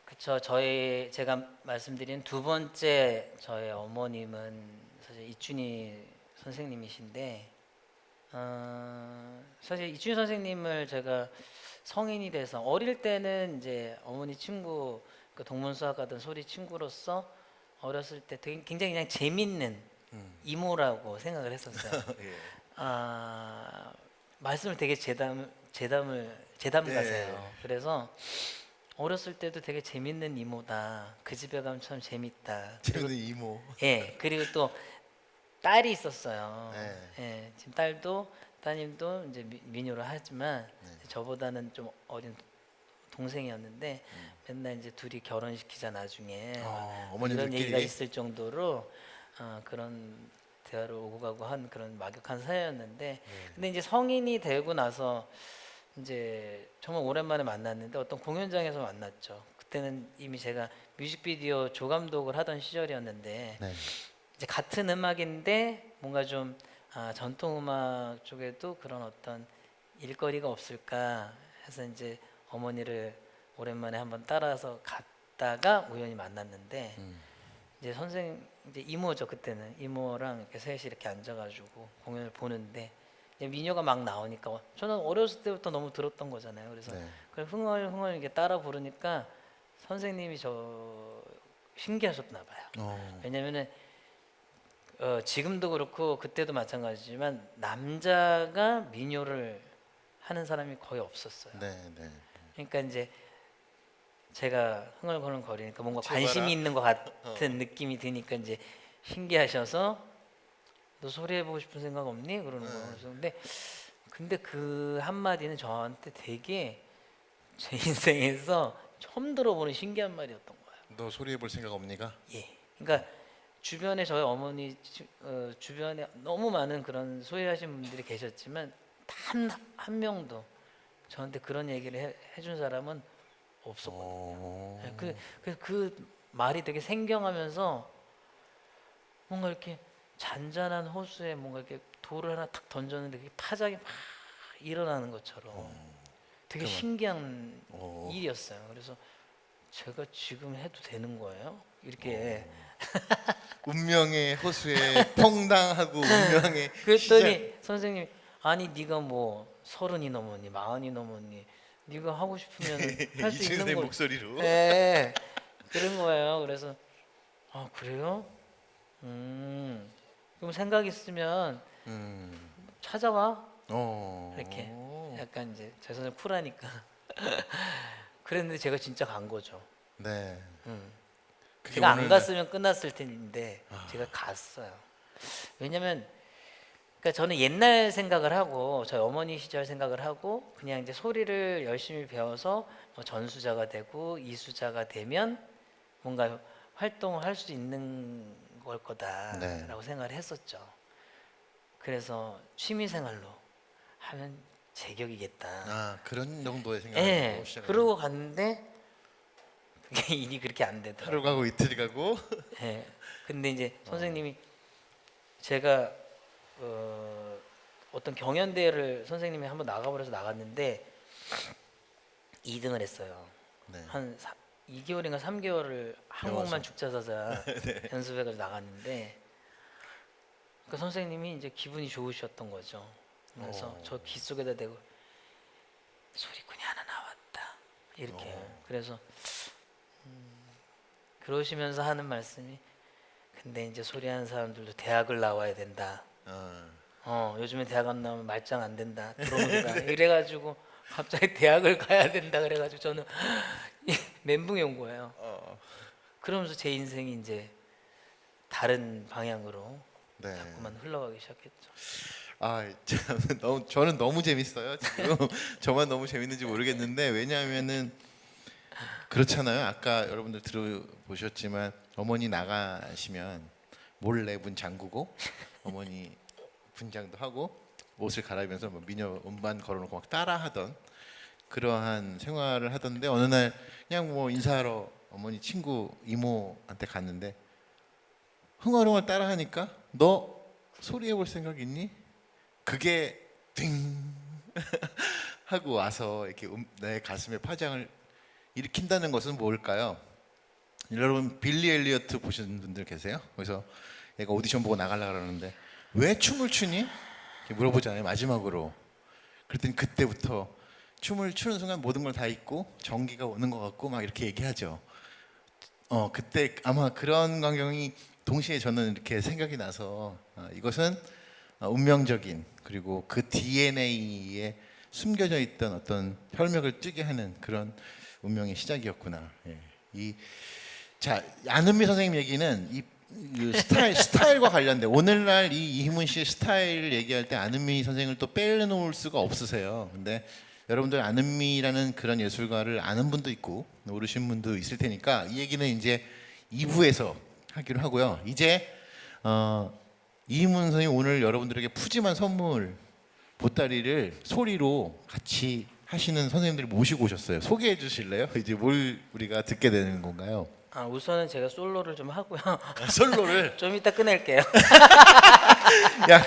그쵸. 제가 말씀드린 두 번째 저의 어머님은 사실 이춘희 선생님이신데 사실 이춘희 선생님을 제가 성인이 돼서 어릴 때는 이제 어머니 친구 그 동문수학 가던 소리 친구로서 어렸을 때 되게 굉장히 그냥 재밌는 이모라고 생각을 했었어요. 예. 말씀을 되게 재담 가세요. 그래서 어렸을 때도 되게 재밌는 이모다. 그 집에 가면 참 재밌다. 그리고 저는 이모. 그리고 또 딸이 있었어요. 네. 지금 따님도 이제 민요를 하지만 저보다는 좀 어린 동생이었는데 맨날 이제 둘이 결혼시키자 나중에 이런 어머님들끼리? 얘기가 있을 정도로 그런 대화를 오고 가고 한 그런 막역한 사이였는데 근데 이제 성인이 되고 나서 이제 정말 오랜만에 만났는데 어떤 공연장에서 만났죠. 그때는 이미 제가 뮤직비디오 조감독을 하던 시절이었는데 네. 이제 같은 음악인데 뭔가 좀 전통 음악 쪽에도 그런 어떤 일거리가 없을까 해서 이제 어머니를 오랜만에 한번 따라서 갔다가 우연히 만났는데 이제 이제 이모죠. 그때는 이모랑 이렇게 셋이 이렇게 앉아가지고 공연을 보는데 이제 민요가 막 나오니까 저는 어렸을 때부터 너무 들었던 거잖아요. 그래서 네. 그걸 흥얼흥얼 이렇게 따라 부르니까 선생님이 저 신기하셨나 봐요. 왜냐면은 지금도 그렇고 그때도 마찬가지지만 남자가 민요를 하는 사람이 거의 없었어요. 네, 네. 그러니까 이제 제가 흥얼흥얼거리니까 뭔가 제발아. 관심이 있는 것 같은 느낌이 드니까 이제 신기하셔서 너 소리 해보고 싶은 생각 없니? 그러는 거예요. 그래서 근데 그 한마디는 저한테 되게 제 인생에서 처음 들어보는 신기한 말이었던 거예요. 너 소리 해볼 생각 없니가? 예. 그러니까 주변에 저희 어머니 주변에 너무 많은 그런 소외하신 분들이 계셨지만 단 한 명도 저한테 그런 얘기를 해준 사람은 없었거든요. 예, 그 말이 되게 생경하면서 뭔가 이렇게 잔잔한 호수에 뭔가 이렇게 돌을 하나 탁 던졌는데 그게 파장이 막 일어나는 것처럼 되게 신기한 일이었어요. 그래서 제가 지금 해도 되는 거예요? 이렇게 운명의 호수에 퐁당하고 운명의 그랬더니 선생님 아니 네가 뭐 30이 넘었니 40이 넘었니 네가 하고 싶으면 할 수 있는 이준세 거. 목소리로. 네, 그런 거예요. 그래서 아 그래요? 그럼 생각 있으면 음. 찾아와 어. 이렇게 약간 이제 제 선생 쿨하니까 그랬는데 제가 진짜 간 거죠. 네. 그게 제가 안 오늘 갔으면 끝났을 텐데 제가 갔어요. 왜냐면 그러니까 저는 옛날 생각을 하고 저희 어머니 시절 생각을 하고 그냥 이제 소리를 열심히 배워서 뭐 전수자가 되고 이수자가 되면 뭔가 활동을 할 수 있는 걸 네. 거다라고 생각을 했었죠. 그래서 취미 생활로 하면 제격이겠다. 아 그런 정도의 생각으로 예. 시작을. 그러고 갔는데 그게 일이 그렇게 안 하루 되더라고요. 가고 이틀 가고. 예. 근데 이제 선생님이 제가 어떤 경연 대회를 선생님이 한번 나가버려서 나갔는데 2등을 했어요. 네. 한 2개월인가 3개월을 한국만 배워서. 죽자사자 연습해가지고 나갔는데 그 선생님이 이제 기분이 좋으셨던 거죠. 그래서 저 귀 속에다 대고 소리꾼이 하나 나왔다 이렇게. 그래서 그러시면서 하는 말씀이 근데 이제 소리하는 사람들도 대학을 나와야 된다. 요즘에 대학 안 나오면 말짱 안 된다. 들어오니까 이래가지고 갑자기 대학을 가야 된다 그래가지고 저는 멘붕이 온 거예요. 그러면서 제 인생이 이제 다른 방향으로 네. 자꾸만 흘러가기 시작했죠. 참 저는 너무 재밌어요 지금. 저만 너무 재밌는지 모르겠는데 왜냐하면은 그렇잖아요. 아까 여러분들 들어보셨지만 어머니 나가시면 몰래 문 잠그고 어머니 분장도 하고 옷을 갈아입으면서 뭐 미녀 음반 걸어놓고 막 따라하던 그러한 생활을 하던데 어느 날 그냥 뭐 인사하러 어머니 친구 이모한테 갔는데 흥얼흥얼 따라하니까 너 소리 해볼 생각 있니? 그게 띵 하고 와서 이렇게 내 가슴에 파장을 일으킨다는 것은 뭘까요? 여러분 빌리 엘리어트 보신 분들 계세요? 그래서 얘가 오디션 보고 나가려고 그러는데 왜 춤을 추니? 이렇게 물어보잖아요 마지막으로. 그랬더니 그때부터 춤을 추는 순간 모든 걸 다 잊고 전기가 오는 것 같고 막 이렇게 얘기하죠. 그때 아마 그런 광경이 동시에 저는 이렇게 생각이 나서 이것은 운명적인 그리고 그 DNA에 숨겨져 있던 어떤 혈맥을 뜨게 하는 그런 운명의 시작이었구나. 예. 자 안은미 선생님 얘기는 이 스타일과 관련돼 오늘날 이 이희문 씨의 스타일을 얘기할 때 안은미 선생을 또 빼놓을 수가 없으세요. 근데 여러분들 안은미라는 그런 예술가를 아는 분도 있고 모르신 분도 있을 테니까 이 얘기는 이제 2부에서 하기로 하고요. 이제 이희문 선생님 오늘 여러분들에게 푸짐한 선물 보따리를 소리로 같이 하시는 선생님들을 모시고 오셨어요. 소개해 주실래요? 이제 뭘 우리가 듣게 되는 건가요? 우선은 제가 솔로를 좀 하고요. 솔로를. 좀 이따 끊을게요. 야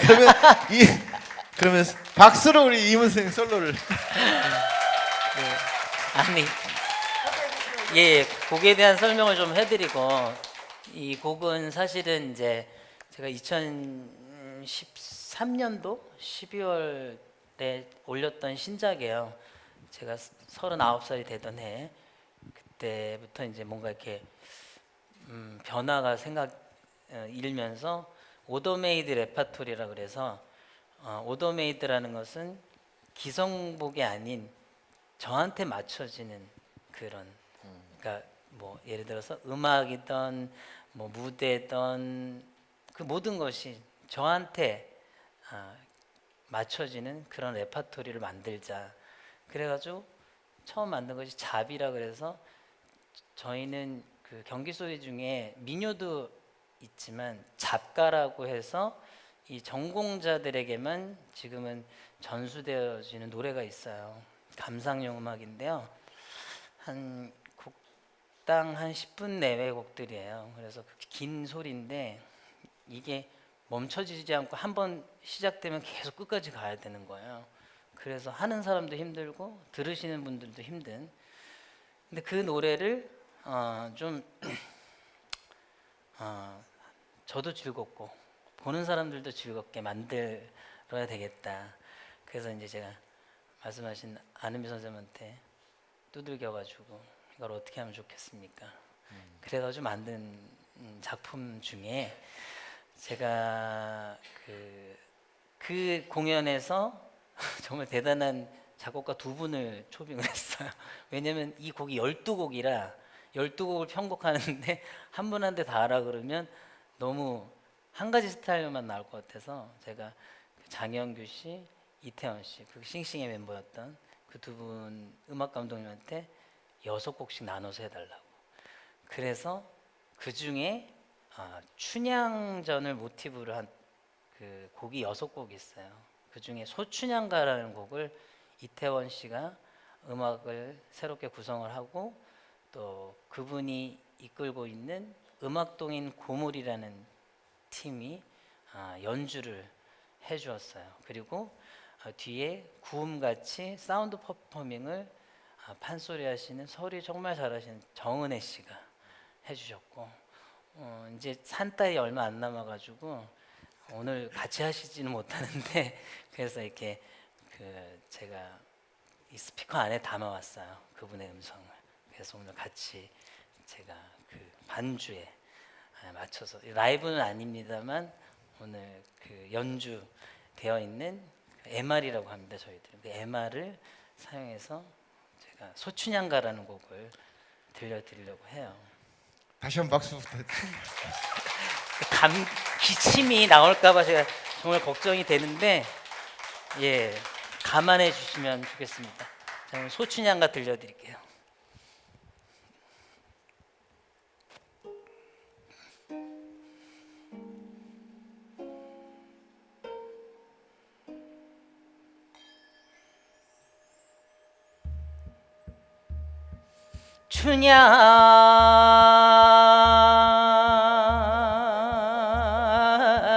그러면 박수로 우리 이희문 선생님 솔로를. 네. 아니 예 곡에 대한 설명을 좀 해드리고 이 곡은 사실은 이제 제가 2013년도 12월에 올렸던 신작이에요. 제가 39살이 되던 해 그때부터 이제 뭔가 이렇게 변화가 일면서 오더메이드 레파토리라 그래서 오더메이드라는 것은 기성복이 아닌 저한테 맞춰지는 그런, 그러니까 뭐 예를 들어서 음악이든 뭐 무대든 그 모든 것이 저한테 맞춰지는 그런 레파토리를 만들자. 그래가지고 처음 만든 것이 잡이라 그래서 저희는 그 경기 소리 중에 민요도 있지만 잡가라고 해서 이 전공자들에게만 지금은 전수되어지는 노래가 있어요. 감상용 음악인데요. 한 곡당 한 10분 내외 곡들이에요. 그래서 긴 소리인데 이게 멈춰지지 않고 한번 시작되면 계속 끝까지 가야 되는 거예요. 그래서 하는 사람도 힘들고 들으시는 분들도 힘든. 근데 그 노래를 좀 저도 즐겁고 보는 사람들도 즐겁게 만들어야 되겠다. 그래서 이제 제가 말씀하신 안은미 선생님한테 두들겨가지고 이걸 어떻게 하면 좋겠습니까? 그래가지고 만든 작품 중에 제가 그 공연에서 정말 대단한 작곡가 두 분을 초빙을 했어요. 왜냐면 이 곡이 12곡이라 12곡을 편곡하는데 한 분한테 다 하라 그러면 너무 한 가지 스타일만 나올 것 같아서 제가 장영규 씨, 이태원 씨, 그 싱싱의 멤버였던 그 두 분 음악 감독님한테 6곡씩 나눠서 해달라고. 그래서 그 중에 춘향전을 모티브로 한 그 곡이 6곡 있어요. 그 중에 소춘향가라는 곡을 이태원 씨가 음악을 새롭게 구성을 하고 또 그분이 이끌고 있는 음악동인 고물이라는 팀이 연주를 해주었어요. 그리고 뒤에 구음같이 사운드 퍼포밍을 판소리 하시는 소리 정말 잘하시는 정은혜 씨가 해주셨고 이제 산 달이 얼마 안 남아가지고 오늘 같이 하시지는 못하는데 그래서 이렇게 제가 이 스피커 안에 담아왔어요. 그분의 음성을. 그래서 오늘 같이 제가 그 반주에 맞춰서 라이브는 아닙니다만 오늘 그 연주되어 있는 MR이라고 합니다. 저희들은 그 MR을 사용해서 제가 소춘향가라는 곡을 들려드리려고 해요. 다시 한 번 박수 부탁드립니다. 기침이 나올까봐 제가 정말 걱정이 되는데 감안해 주시면 좋겠습니다. 자, 오늘 소춘향가 들려드릴게요.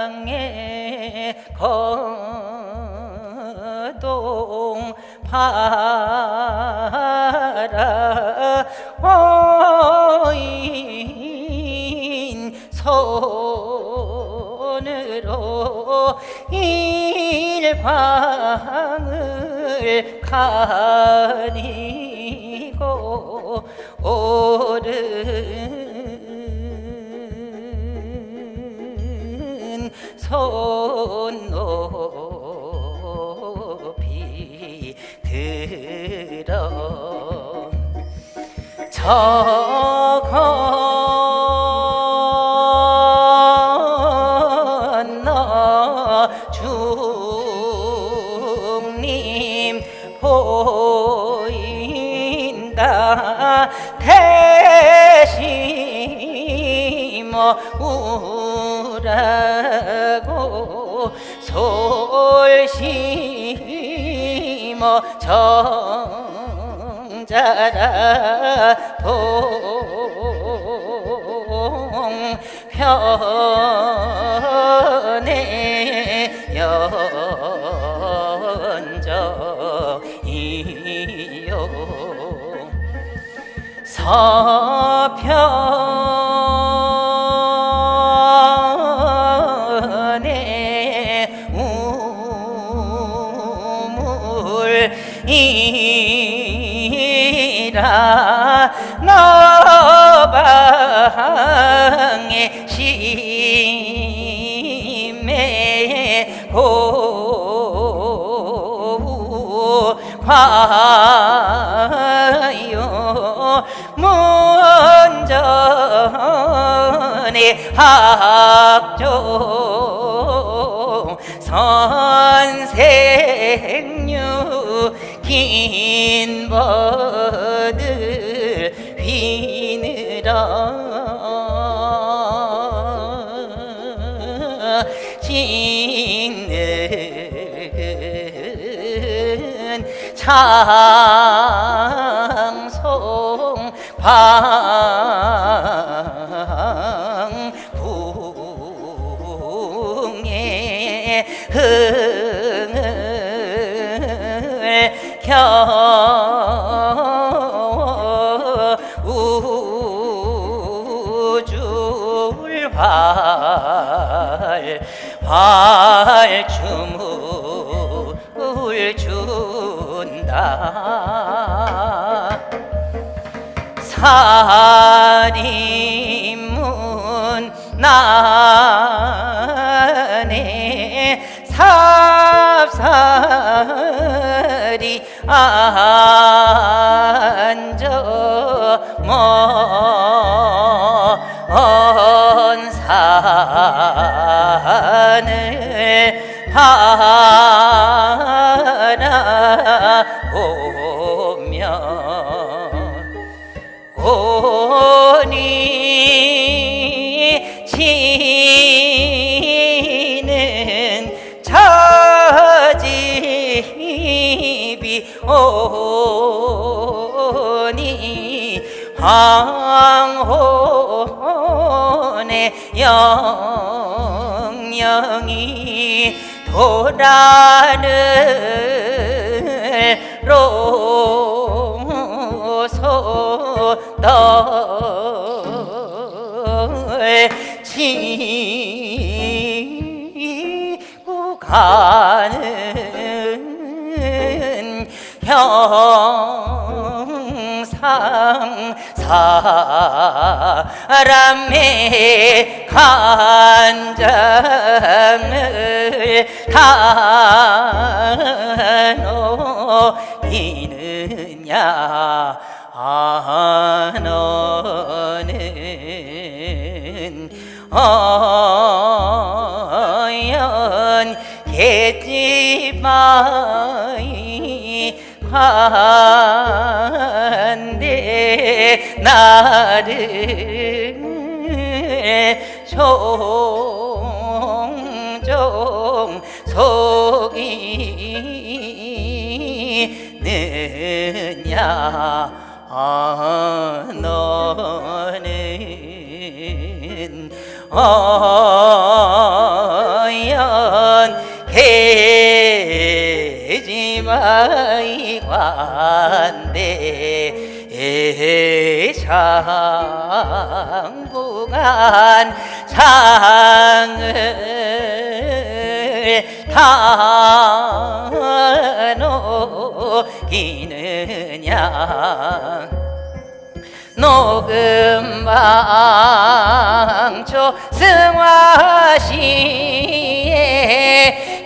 춘향의 거동 바라보인 손으로 일광을 가리고 오른 손 높이 들어 저 건너 중림 보인다 대심어 우라고 솔심어 정자라 동편의 연정이요 서편의 우물이라 너방의 심의 고우 관 학종 선생유 긴 버들 휘느라 찍는 장송 광풍의 흥을 겨워 우주를 활춤을 준다. 살인문 난에 삽살이 앉아 먼 산을 바라보면 곤히 지는 차집이 오니 황혼의 영영이 도란을 치고 가는 형상 사람의 간장을 다 놓이느냐. 너는 어연 계집마이 관대 나를 종종 속이느냐. 너는 어연 계집마이 관대 장부간 장을 다 녹이느냐. 녹음방초 승화시에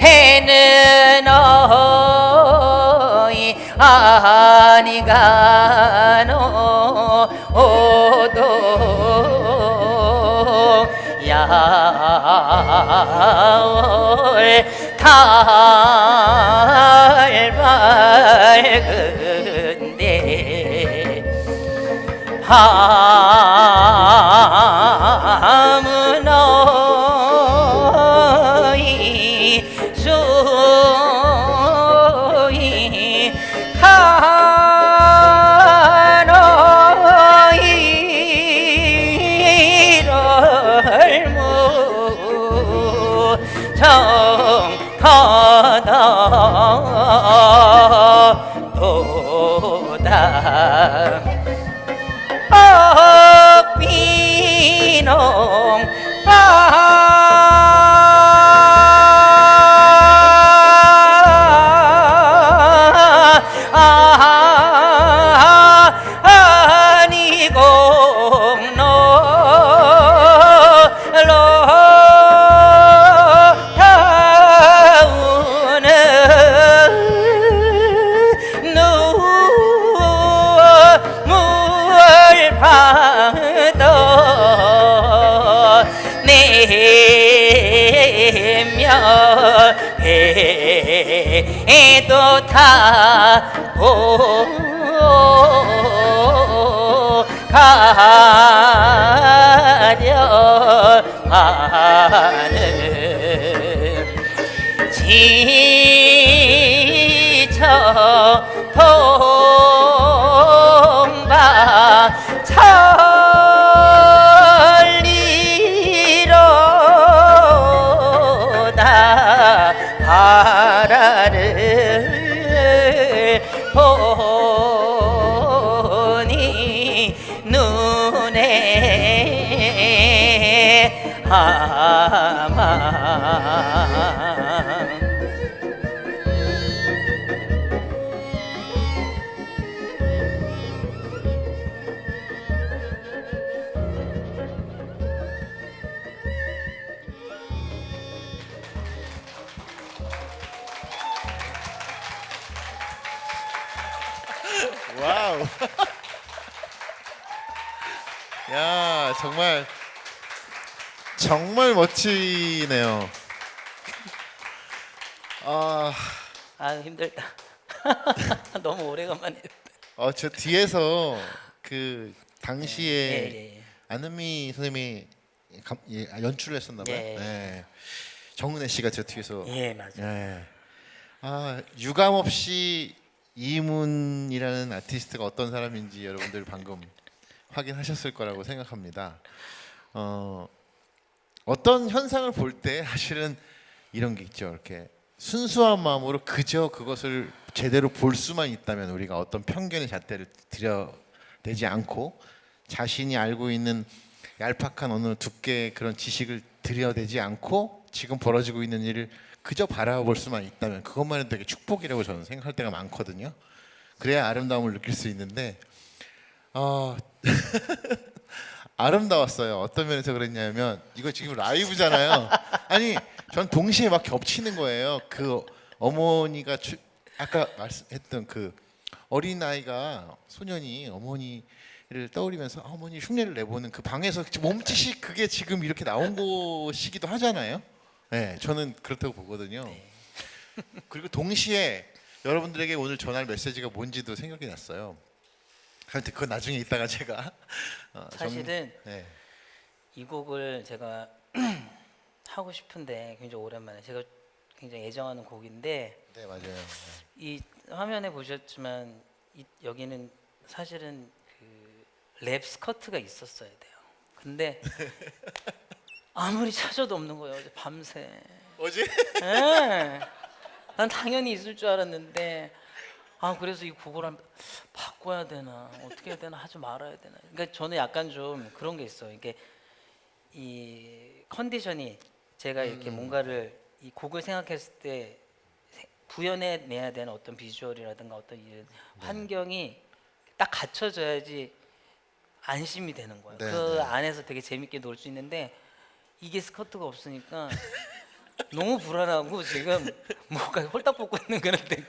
해는 어이 아니가노 오도 야월 달 밝은데 함은 어이 수이 간어이를 무정하다 도다. 비농 아니고 너로 타오는 눈물 받아 되면 배도 타고 가려하는 지쳐 천리로다 바라를 보니 눈에 하마 와우. 야, 정말 멋지네요. 아, 힘들다. 너무 오래간만에. 저 뒤에서 그 예, 당시에 예. 안은미 선생님이 연출을 했었나 봐요. 예. 네. 정은혜 씨가 저 뒤에서. 예, 맞아요. 네. 유감 없이 이문이라는 아티스트가 어떤 사람인지 여러분들 방금 확인하셨을 거라고 생각합니다. 어떤 현상을 볼 때 사실은 이런 게 있죠. 이렇게 순수한 마음으로 그저 그것을 제대로 볼 수만 있다면 우리가 어떤 편견의 잣대를 들여대지 않고 자신이 알고 있는 얄팍한 어느 두께의 그런 지식을 들여대지 않고 지금 벌어지고 있는 일을 그저 바라볼 수만 있다면 그것만 해도 되게 축복이라고 저는 생각할 때가 많거든요. 그래야 아름다움을 느낄 수 있는데 아름다웠어요. 어떤 면에서 그랬냐면 이거 지금 라이브잖아요. 아니 전 동시에 막 겹치는 거예요. 그 어머니가 아까 말씀했던 그 어린 아이가 소년이 어머니를 떠올리면서 어머니 흉내를 내보는 그 방에서 몸짓이 그게 지금 이렇게 나온 것이기도 하잖아요. 네, 저는 그렇다고 보거든요. 그리고 동시에 여러분들에게 오늘 전할 메시지가 뭔지도 생각이 났어요. 하여튼 그건 나중에 이따가 제가 사실은 네. 이 곡을 제가 하고 싶은데 굉장히 오랜만에 제가 굉장히 애정하는 곡인데 네 맞아요. 이 화면에 보셨지만 여기는 사실은 그 랩 스커트가 있었어야 돼요. 근데 아무리 찾아도 없는 거예요. 어제 밤새. 어제? 예. 난 당연히 있을 줄 알았는데 그래서 이 곡을 바꿔야 되나 어떻게 해야 되나 하지 말아야 되나. 그러니까 저는 약간 좀 그런 게 있어요. 이게 이 컨디션이 제가 이렇게 뭔가를 이 곡을 생각했을 때 구현해 내야 되는 어떤 비주얼이라든가 어떤 이런 환경이 딱 갖춰져야지 안심이 되는 거예요. 네, 그 네. 안에서 되게 재밌게 놀 수 있는데 이게 스커트가 없으니까 너무 불안하고 지금 뭔가 홀딱 벗고 있는 그런 느낌.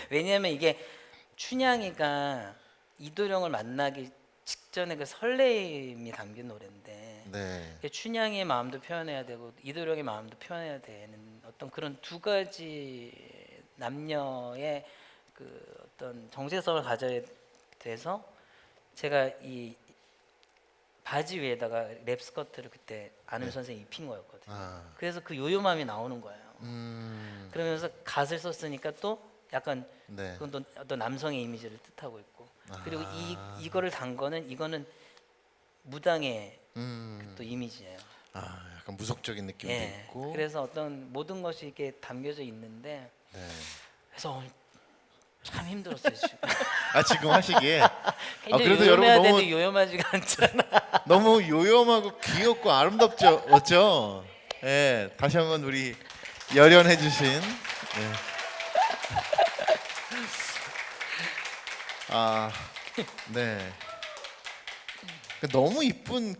왜냐하면 이게 춘향이가 이도령을 만나기 직전에 그 설레임이 담긴 노래인데 네. 이게 춘향의 마음도 표현해야 되고 이도령의 마음도 표현해야 되는 어떤 그런 두 가지 남녀의 그 어떤 정체성을 가져야 돼서 제가 이 바지 위에다가 랩 스커트를 그때 아는 선생님이 입힌 거였거든요. 그래서 그 요요맘이 나오는 거예요. 그러면서 갓을 썼으니까 또 약간 네. 그건 또 어떤 남성의 이미지를 뜻하고 있고 그리고 이거를 단 거는 이거는 무당의 또 이미지예요. 약간 무속적인 느낌도 예. 있고. 그래서 어떤 모든 것이 이렇게 담겨져 있는데 네. 그래서 오늘 참 힘들었어요 지금. 지금 하시기에. 굉장히 그래도 요염해야 여러분 되는데 요염하지가 않잖아. 너무 요염하고 귀엽고 아름답죠, 맞죠? 예, 다시 한번 우리 열연해 주신. 예. 네. 너무 이쁜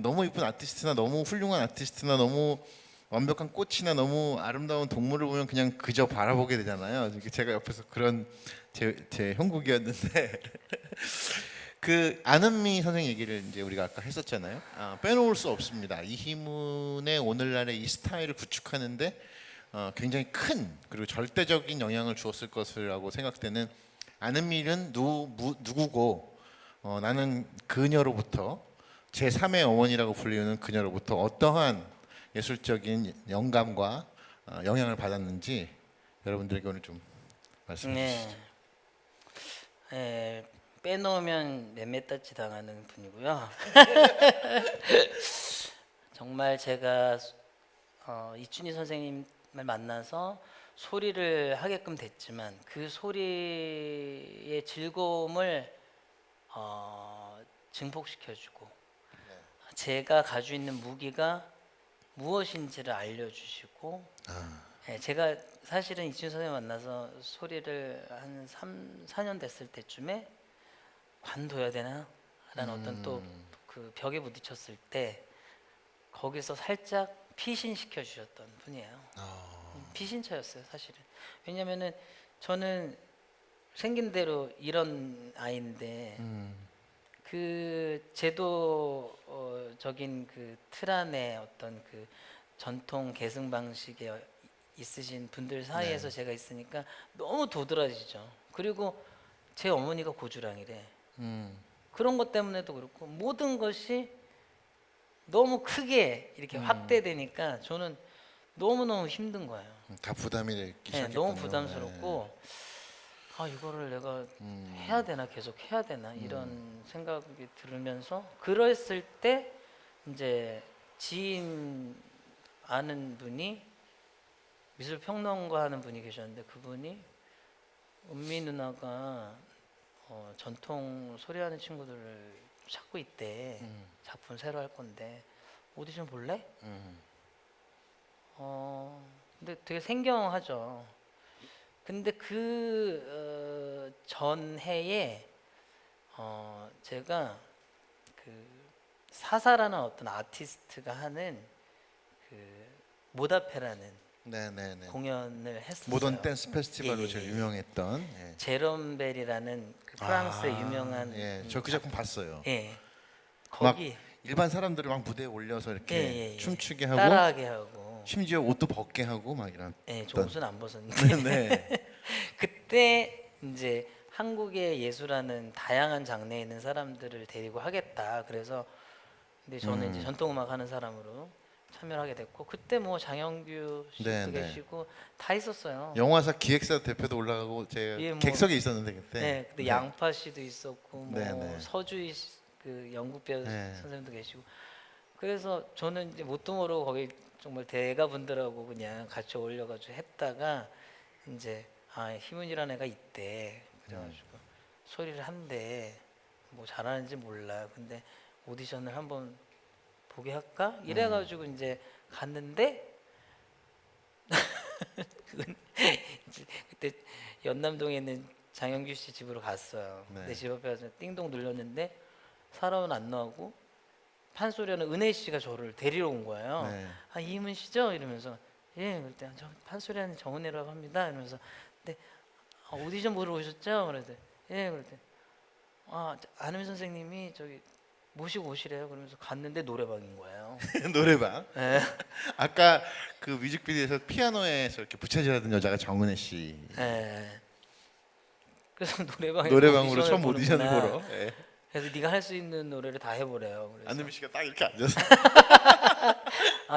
너무 이쁜 아티스트나 너무 훌륭한 아티스트나 너무 완벽한 꽃이나 너무 아름다운 동물을 보면 그냥 그저 바라보게 되잖아요. 제가 옆에서 그런 제 형국이었는데 그 안은미 선생님 얘기를 이제 우리가 아까 했었잖아요. 빼놓을 수 없습니다. 이희문의 오늘날의 이 스타일을 구축하는데 굉장히 큰 그리고 절대적인 영향을 주었을 것이라고 생각되는 안은미는 누구고 나는 그녀로부터 제 3의 어머니라고 불리우는 그녀로부터 어떠한 예술적인 영감과 영향을 받았는지 여러분들에게 오늘 좀 말씀해 주시죠. 빼놓으면 맴매따치 당하는 분이고요. 정말 제가 이춘희 선생님을 만나서 소리를 하게끔 됐지만 그 소리의 즐거움을 증폭시켜주고 제가 가지고 있는 무기가 무엇인지를 알려주시고 제가 사실은 이춘희 선생님 만나서 소리를 한 4년 됐을 때쯤에 관둬야 되나? 라는 어떤 또 그 벽에 부딪혔을 때 거기서 살짝 피신시켜 주셨던 분이에요. 피신처였어요 사실은. 왜냐면은 저는 생긴 대로 이런 아이인데 그 제도적인 그 틀 안에 어떤 그 전통 계승 방식에 있으신 분들 사이에서 제가 있으니까 너무 도드라지죠. 그리고 제 어머니가 고주랑이래. 그런 것 때문에도 그렇고 모든 것이 너무 크게 이렇게 확대되니까 저는 너무너무 힘든 거예요. 다 부담이 되기 시작했군요. 너무 부담스럽고 이거를 내가 해야 되나 계속 해야 되나 이런 생각이 들면서 그랬을 때 이제 지인 아는 분이 미술 평론가 하는 분이 계셨는데 그분이 은미 누나가 전통 소리하는 친구들을 찾고 있대. 작품 새로 할 건데 오디션 볼래? 근데 되게 생경하죠. 근데 그 전해에 제가 그 사사라는 어떤 아티스트가 하는 그 모다페라는 네네네. 공연을 했었어요. 모던 댄스 페스티벌로 예, 제일 예. 유명했던. 제롬 벨이라는 그 프랑스의 유명한 저 그 작품 봤어요. 거기 일반 사람들을 막 무대에 올려서 이렇게 춤추게 하고 따라하게 하고 심지어 옷도 벗게 하고 막 이런. 저 옷은 안 벗었는데 네. 그때 이제 한국의 예술하는 다양한 장르에 있는 사람들을 데리고 하겠다. 그래서 근데 저는 이제 전통음악 하는 사람으로 참여를 하게 됐고 그때 뭐 장영규 씨도 네, 네. 계시고 다 있었어요. 영화사 기획사 대표도 올라가고 제가 예, 뭐, 객석에 있었는데 그때. 네, 근데 양파 씨도 있었고 뭐 네, 네. 서주희 그 영국 배우 네. 선생님도 계시고 그래서 저는 이제 뭣도 모르고 거기 정말 대가 분들하고 그냥 같이 어울려가지고 했다가 이제 희문이라는 애가 있대 그래가지고 소리를 한대 뭐 잘하는지 몰라 근데 오디션을 한번 보게 할까 이래가지고 이제 갔는데 이제 그때 연남동에 있는 장영규 씨 집으로 갔어요. 네. 내 집 앞에 가서 띵동 눌렀는데 사람은 안 나오고 판소리하는 은혜 씨가 저를 데리러 온 거예요. 네. 이문 씨죠? 이러면서 예, 그때 저 판소리하는 정은혜라고 합니다. 이러면서 근데 오디션 보러 오셨죠? 그랬더니 예, 그랬더니 안은미 선생님이 저기 모시고 오시래요. 그러면서 갔는데 노래방인 거예요. 노래방. 예. 아까 그 뮤직비디오에서 피아노에서 이렇게 부채질하던 여자가 정은혜 씨. 예. 그래서 노래방에 노래방으로 처음 오디션을 보는구나. 보러. 예. 그래서 네가 할 수 있는 노래를 다 해보래요. 그래서 안은미 씨가 딱 이렇게 앉아서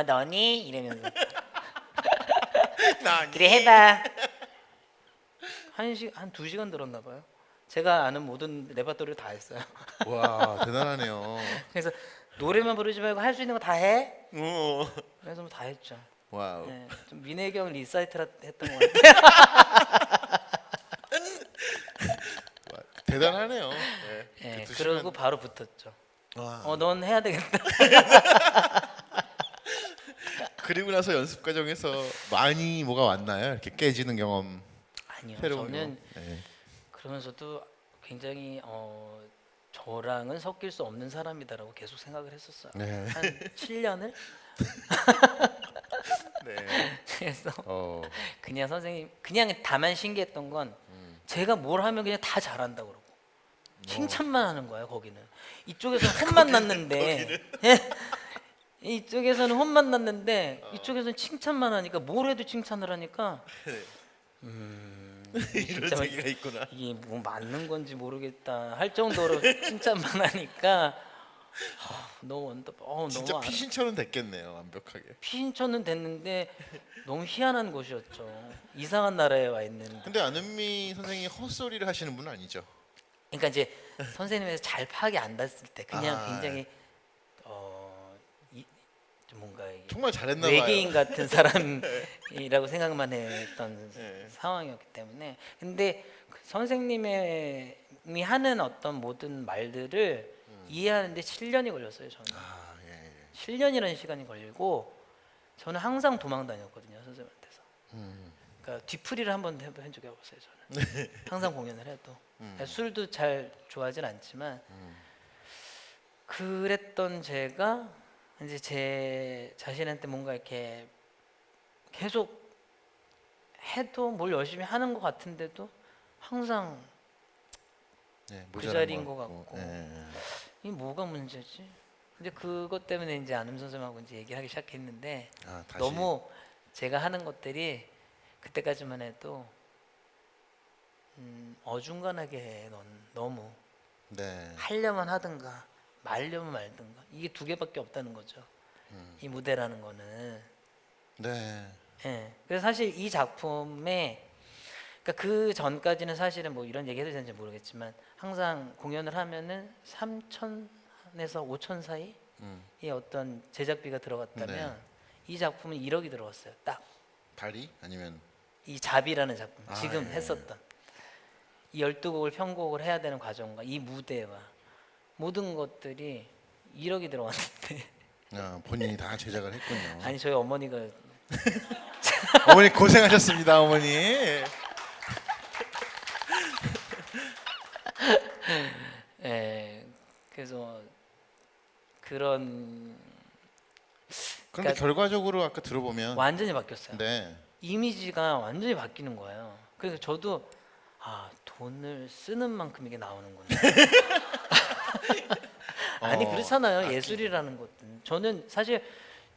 너니 이러면서 나 그래 해봐. 한 2시간 들었나 봐요. 제가 아는 모든 레퍼토리를 다 했어요. 와 대단하네요. 그래서 노래만 부르지 말고 할 수 있는 거 다 해. 오. 그래서 뭐 다 했죠. 와우. 네, 좀 민혜경 리사이트라 했던 것 같아요. 와, 대단하네요. 네. 네, 그 그러고 바로 붙었죠. 와. 넌 해야 되겠다. 그리고 나서 연습 과정에서 많이 뭐가 왔나요? 이렇게 깨지는 경험, 아니요. 새로운 저는 경험. 네. 그러면서도 굉장히 저랑은 섞일 수 없는 사람이다라고 계속 생각을 했었어요. 네. 한 7년을. 네. 그래서 어. 그냥 다만 신기했던 건 제가 뭘 하면 그냥 다 잘한다 그러고 칭찬만 하는 거예요. 거기는 이쪽에서는 혼만 났는데 예? 이쪽에서는 혼만 났는데 이쪽에서는 칭찬만 하니까 뭘 해도 칭찬을 하니까 이런 진짜 얘기가 있구나. 이게 뭐 맞는 건지 모르겠다 할 정도로 칭찬만 하니까 너무 너무 진짜 피신처럼 됐겠네요, 완벽하게. 피신처는 됐는데 너무 희한한 곳이었죠. 이상한 나라에 와 있는. 근데 안은미 선생님이 헛소리를 하시는 분은 아니죠? 그러니까 이제 선생님에서 잘 파악이 안 됐을 때 그냥 아, 굉장히 좀 뭔가 이게 정말 잘했나 봐요. 외계인 같은 사람이라고 생각만 했던 네. 상황이었기 때문에. 근데 그 선생님이 하는 어떤 모든 말들을 이해하는데 7년이 걸렸어요. 저는 아, 예, 예. 7년이라는 시간이 걸리고 저는 항상 도망 다녔거든요. 선생님한테서. 그러니까 뒤풀이를 한번 해본 적이 없어요. 저는 항상 공연을 해도 그러니까 술도 잘 좋아하진 않지만 그랬던 제가 이제 제 자신한테 뭔가 이렇게 계속 해도 뭘 열심히 하는 것 같은데도 항상 네, 그 모자란 자리인 것 같고. 같고. 예, 예. 이 뭐가 문제지? 근데 그것 때문에 이제 안음 선생님하고 이제 얘기하기 시작했는데 아, 다시. 너무 제가 하는 것들이 그때까지만 해도 어중간하게 해. 넌 너무 네. 하려면 하든가 말려면 말든가 이게 두 개밖에 없다는 거죠. 이 무대라는 거는. 네. 예. 그래서 사실 이 작품에 그러니까 그 전까지는 뭐 이런 얘기 해도 되는지 모르겠지만 항상 공연을 하면은 3천에서 5천 사이의 어떤 제작비가 들어갔다면 이 작품은 1억이 들어갔어요. 딱 발이 아니면 이 잡이라는 작품 아, 지금 예. 했었던 이 12곡을 편곡을 해야 되는 과정과 이 무대와 모든 것들이 1억이 들어갔는데 본인이 다 제작을 했군요. 아니 저희 어머니가 어머니 고생하셨습니다, 어머니. 예, 그래서 그런 그런데 그러니까 결과적으로 아까 들어보면 완전히 바뀌었어요. 네. 이미지가 완전히 바뀌는 거예요. 그래서 저도 돈을 쓰는 만큼 이게 나오는구나. 아니 그렇잖아요. 예술이라는 것은. 저는 사실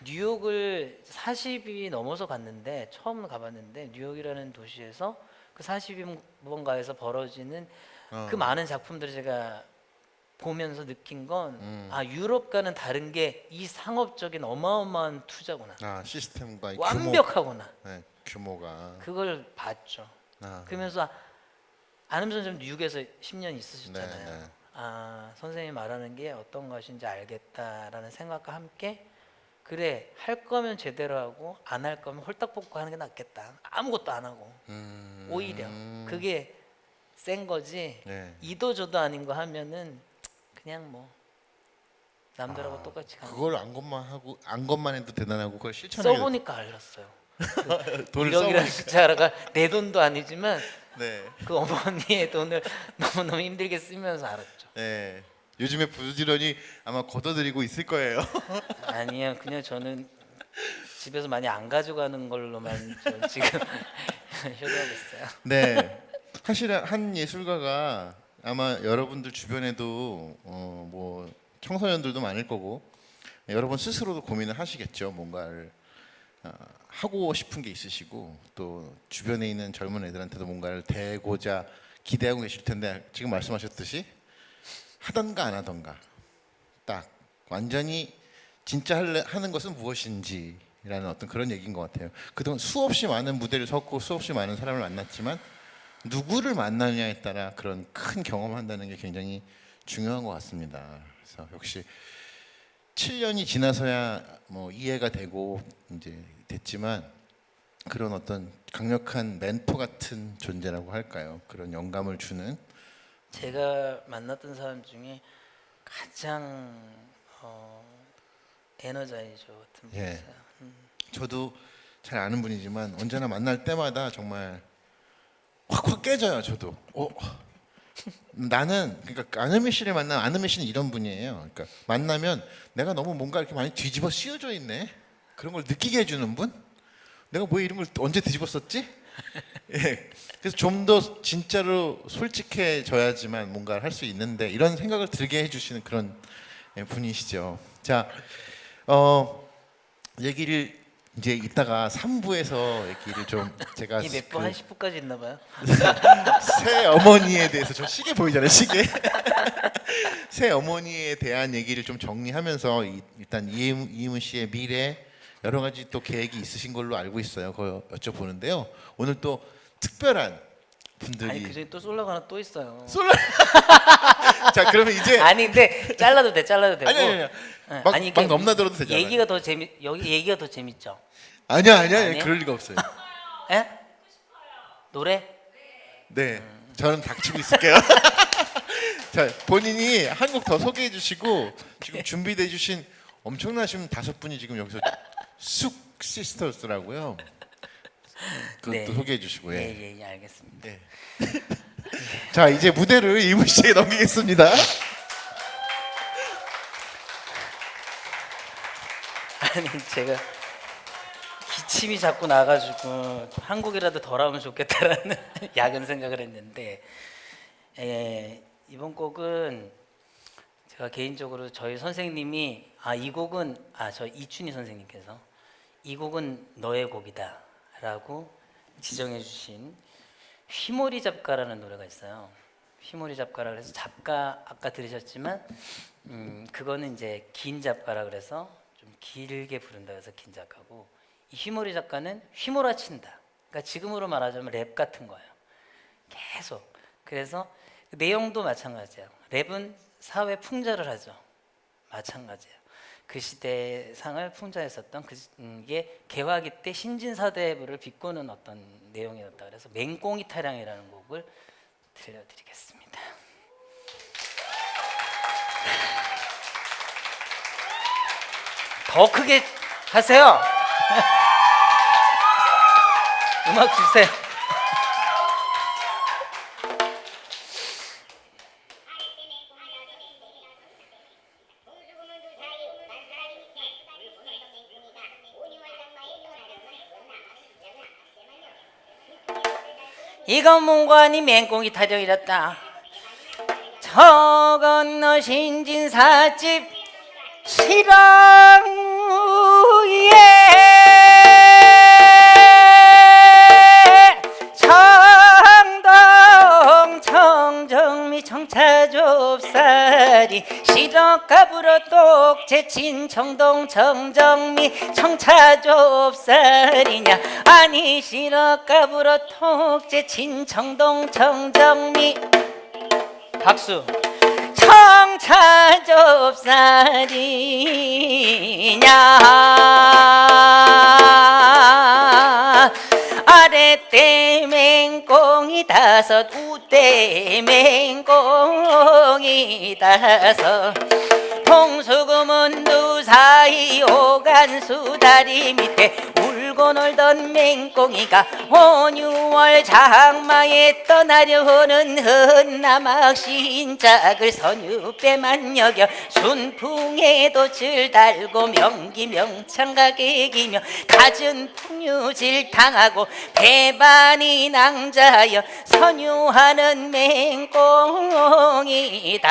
뉴욕을 40이 넘어서 갔는데 처음 가봤는데 뉴욕이라는 도시에서 그 40인가에서 벌어지는 그 많은 작품들을 제가 보면서 느낀 건 유럽과는 다른 게 이 상업적인 어마어마한 투자구나. 시스템과 완벽하구나. 네, 규모가. 그걸 봤죠. 그러면서 안음 선생님 뉴욕에서 10년 있으셨잖아요. 네, 네. 선생님이 말하는 게 어떤 것인지 알겠다라는 생각과 함께 그래 할 거면 제대로 하고 안 할 거면 홀딱 벗고 하는 게 낫겠다. 아무것도 안 하고 오히려 그게 센 거지. 네. 이도저도 아닌 거 하면은 그냥 뭐 남들하고 똑같이 가는. 그걸 안 것만 해도 대단하고 그걸 실천하게 써보니까 알았어요. 돈을 1억이라는 써보니까. 숫자가 내 돈도 아니지만 네. 그 어머니의 돈을 너무너무 힘들게 쓰면서 알았죠. 네. 요즘에 부지런히 아마 걷어들이고 있을 거예요. 아니요, 그냥 저는 집에서 많이 안 가져가는 걸로만 저 지금 효도하고 있어요. 네. 사실 한 예술가가 아마 여러분들 주변에도 뭐 청소년들도 많을 거고 여러분 스스로도 고민을 하시겠죠. 뭔가를 하고 싶은 게 있으시고 또 주변에 있는 젊은 애들한테도 뭔가를 대고자 기대하고 계실 텐데 지금 말씀하셨듯이 하던가 안 하던가 딱 완전히 진짜 하는 것은 무엇인지라는 어떤 그런 얘기인 것 같아요. 그동안 수없이 많은 무대를 섰고 수없이 많은 사람을 만났지만 누구를 만나느냐에 따라 그런 큰 경험을 한다는 게 굉장히 중요한 것 같습니다. 그래서 역시 7년이 지나서야 뭐 이해가 되고 이제 됐지만 그런 어떤 강력한 멘토 같은 존재라고 할까요? 그런 영감을 주는. 제가 만났던 사람 중에 가장 에너자이저 같은 예. 분이세요. 저도 잘 아는 분이지만 언제나 만날 때마다 정말 확 깨져요. 저도. 나는 그러니까 안은미 씨를 만나면 안은미 씨는 이런 분이에요. 그러니까 만나면 내가 너무 뭔가 이렇게 많이 뒤집어 씌워져 있네. 그런 걸 느끼게 해주는 분. 내가 뭐 이런 걸 언제 뒤집었었지? 예. 그래서 좀 더 진짜로 솔직해져야지만 뭔가를 할 수 있는데 이런 생각을 들게 해주시는 그런 분이시죠. 자, 얘기를 이제 이따가 3부에서 얘기를 좀 제가 이 몇 분 한 10분까지 있나 봐요. 새 어머니에 대해서 저 시계 보이잖아요, 시계. 새 어머니에 대한 얘기를 좀 정리하면서 일단 이희문 씨의 미래 여러 가지 또 계획이 있으신 걸로 알고 있어요. 그거 여쭤보는데요. 오늘 또 특별한 분들이 아니 그중에 또 솔로가 하나 또 있어요. 자, 그러면 이제 아니 근데 잘라도 되고. 아니. 네, 막 이게 넘나들어도 되잖아요. 여기 얘기가 더 재밌죠. 아니야, 아니에요? 그럴 리가 없어요. 예? 노래? 네, 저는 닥치고 있을게요. 자, 본인이 한 곡 더 소개해 주시고 지금 준비돼 주신 엄청나신 5분이 지금 여기서 쑥 시스터스라고요. 그것도 네. 소개해 주시고 예. 예, 알겠습니다. 네. 자, 이제 무대를 이문 씨에게 넘기겠습니다. 아니 제가 기침이 자꾸 나가지고 한국이라도 덜 하면 좋겠다라는 야근 생각을 했는데 이번 곡은 제가 개인적으로 저희 선생님이 이 곡은 저 이춘희 선생님께서 이 곡은 너의 곡이다라고 지정해 주신 휘모리 잡가라는 노래가 있어요. 휘모리 잡가라 그래서 잡가 아까 들으셨지만 그거는 이제 긴 잡가라 그래서 좀 길게 부른다 해서 긴 작가고 이 휘모리 작가는 휘몰아친다. 그러니까 지금으로 말하자면 랩 같은 거예요. 계속. 그래서 내용도 마찬가지예요. 랩은 사회 풍자를 하죠. 마찬가지예요. 그 시대 상을 풍자했었던 그게 개화기 때 신진사대부를 비꼬는 어떤 내용이었다. 그래서 맹꽁이 타령이라는 곡을 들려드리겠습니다. 더 크게 하세요. 음악 주세요. 이건 문관이 맹꽁이 타령이랬다. 저 건너 신진사집 시랑위에 청동 청정미 청차좁쌀이 시덕갑으로 똑제친 청동 청정미 청차좁쌀이냐 아니 시덕갑으로 똑제친 청동 청정미 박수 청차좁쌀이냐 아랫대 맹꽁이 5 우대 맹꽁이 5 통수금은 두 사이 오간수 다리 밑에 울고 놀던 맹꽁이가 5, 6월 장마에 떠나려는 흔나막 신짝을 선유배만 여겨 순풍에 돛을 달고 명기명창가게 기며 갖은 풍류질 당하고 배반이 낭자여 선유하는 맹꽁이 5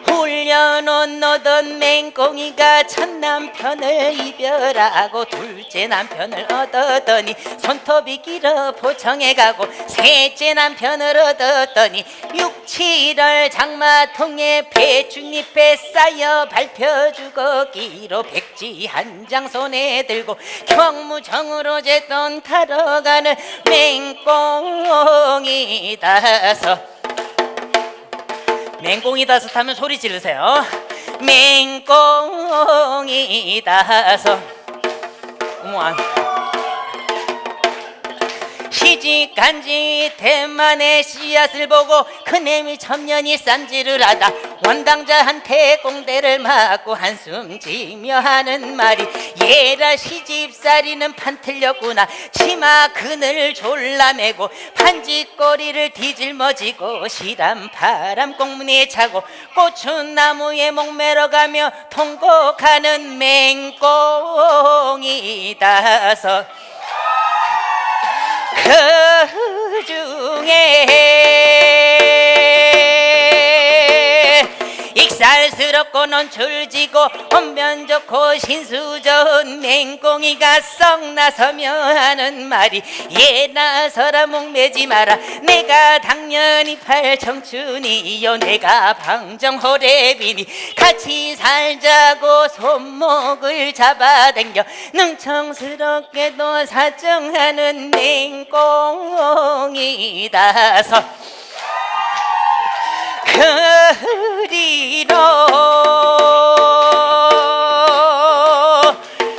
훈련원 너던 맹꽁이가 첫 남편을 이별하고 둘째 남편을 얻었더니 손톱이 길어 포청해 가고 셋째 남편을 얻었더니 6, 7월 장마통에 배춧잎에 쌓여 밟혀 죽었기로 백지 한 장 손에 들고 경무정으로 제돈 타러 가는 맹꽁이 5 맹꽁이 5 하면 소리 지르세요. 맹꽁이 5 어머 시집간지 대만의 씨앗을 보고 큰애미 첨년이 쌈질을 하다 원당자한테 꽁대를 맞고 한숨 지며 하는 말이 얘라 시집살이는 판 틀렸구나 치마 그늘 졸라매고 판짓거리를 뒤질머지고 시람 바람 꽁무니에 차고 고추나무에 목매러 가며 통곡하는 맹꽁이 5 그 중에 익살스럽고 논출지고 언변 좋고 신수 좋은 맹꽁이가 썩 나서며 하는 말이 얘 나서라 목매지 마라 내가 당연히 팔청춘이요 내가 방정호래비니 같이 살자고 손목을 잡아당겨 능청스럽게도 사정하는 맹꽁이다서 그리로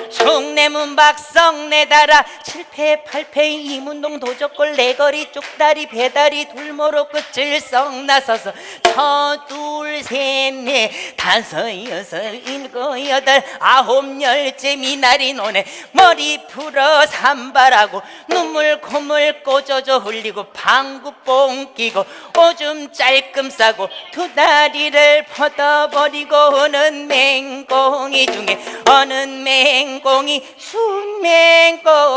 숭례문 박성 내달아 칠패 팔패 이문동 도적골 내거리 쪽다리 배다리 둘모로 끝을 썩 나서서 첫둘 셋넷 다섯 여섯 일곱 여덟 아홉 열째 미나리 노네 머리 풀어 산발하고 눈물 콧물 꼬져져 흘리고 방구 뽕 끼고 오줌 짤끔 싸고 두 다리를 퍼져버리고 오는 맹꽁이 중에 어느 맹꽁이 순맹꽁인가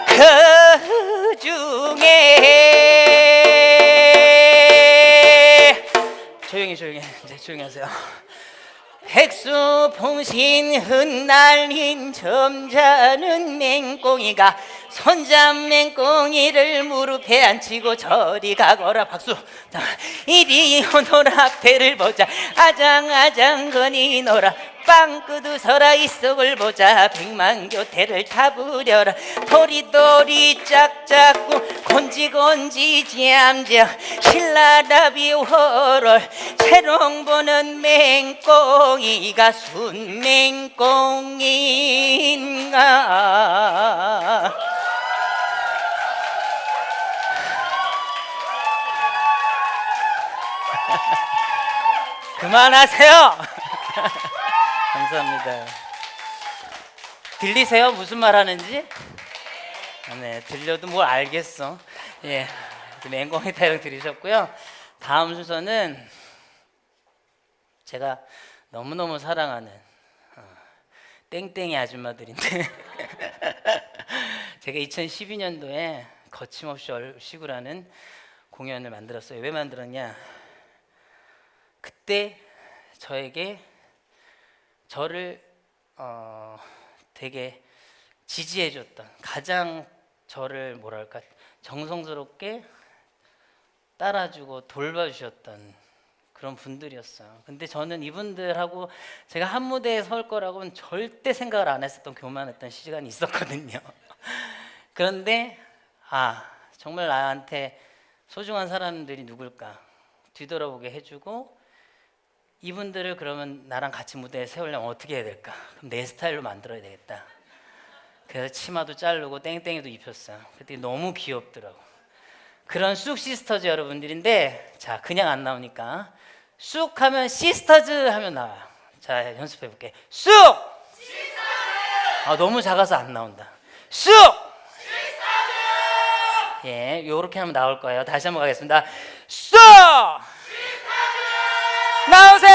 그 중에 조용히 이제 조용히 하세요. 백수풍신 흩날린 점잖은 맹꽁이가 손잡 맹꽁이를 무릎에 앉히고 저리 가거라 박수. 자, 이리 오너라 배를 보자 아장아장 거니노라 빵끄두 서라 이 속을 보자 백만교태를 타부려라 도리도리 짝짝구 곤지곤지 잠자 신라라비 호롤 채롱 보는 맹꽁이가 순맹꽁인가 그만하세요. 감사합니다. 들리세요? 무슨 말 하는지? 네, 들려도 뭘 알겠어. 예, 맹꽁이 타령 들으셨고요. 다음 순서는 제가 너무너무 사랑하는 땡땡이 아줌마들인데 제가 2012년도에 거침없이 얼씨구라는 공연을 만들었어요. 왜 만들었냐? 그때 저에게 저를 되게 지지해줬던 가장 저를 뭐랄까 정성스럽게 따라주고 돌봐주셨던 그런 분들이었어요. 근데 저는 이분들하고 제가 한 무대에 설 거라고는 절대 생각을 안 했었던 교만했던 시간이 있었거든요. 그런데 정말 나한테 소중한 사람들이 누굴까 뒤돌아보게 해주고 이분들을 그러면 나랑 같이 무대에 세우려면 어떻게 해야 될까? 그럼 내 스타일로 만들어야 되겠다. 그래서 치마도 자르고 땡땡이도 입혔어요. 그때 너무 귀엽더라고. 그런 쑥 시스터즈 여러분들인데 자 그냥 안 나오니까 쑥 하면 시스터즈 하면 나와요. 자 연습해 볼게. 쑥! 시스터즈! 너무 작아서 안 나온다. 쑥! 시스터즈! 예, 요렇게 하면 나올 거예요. 다시 한번 가겠습니다. 쑥! 나오세요.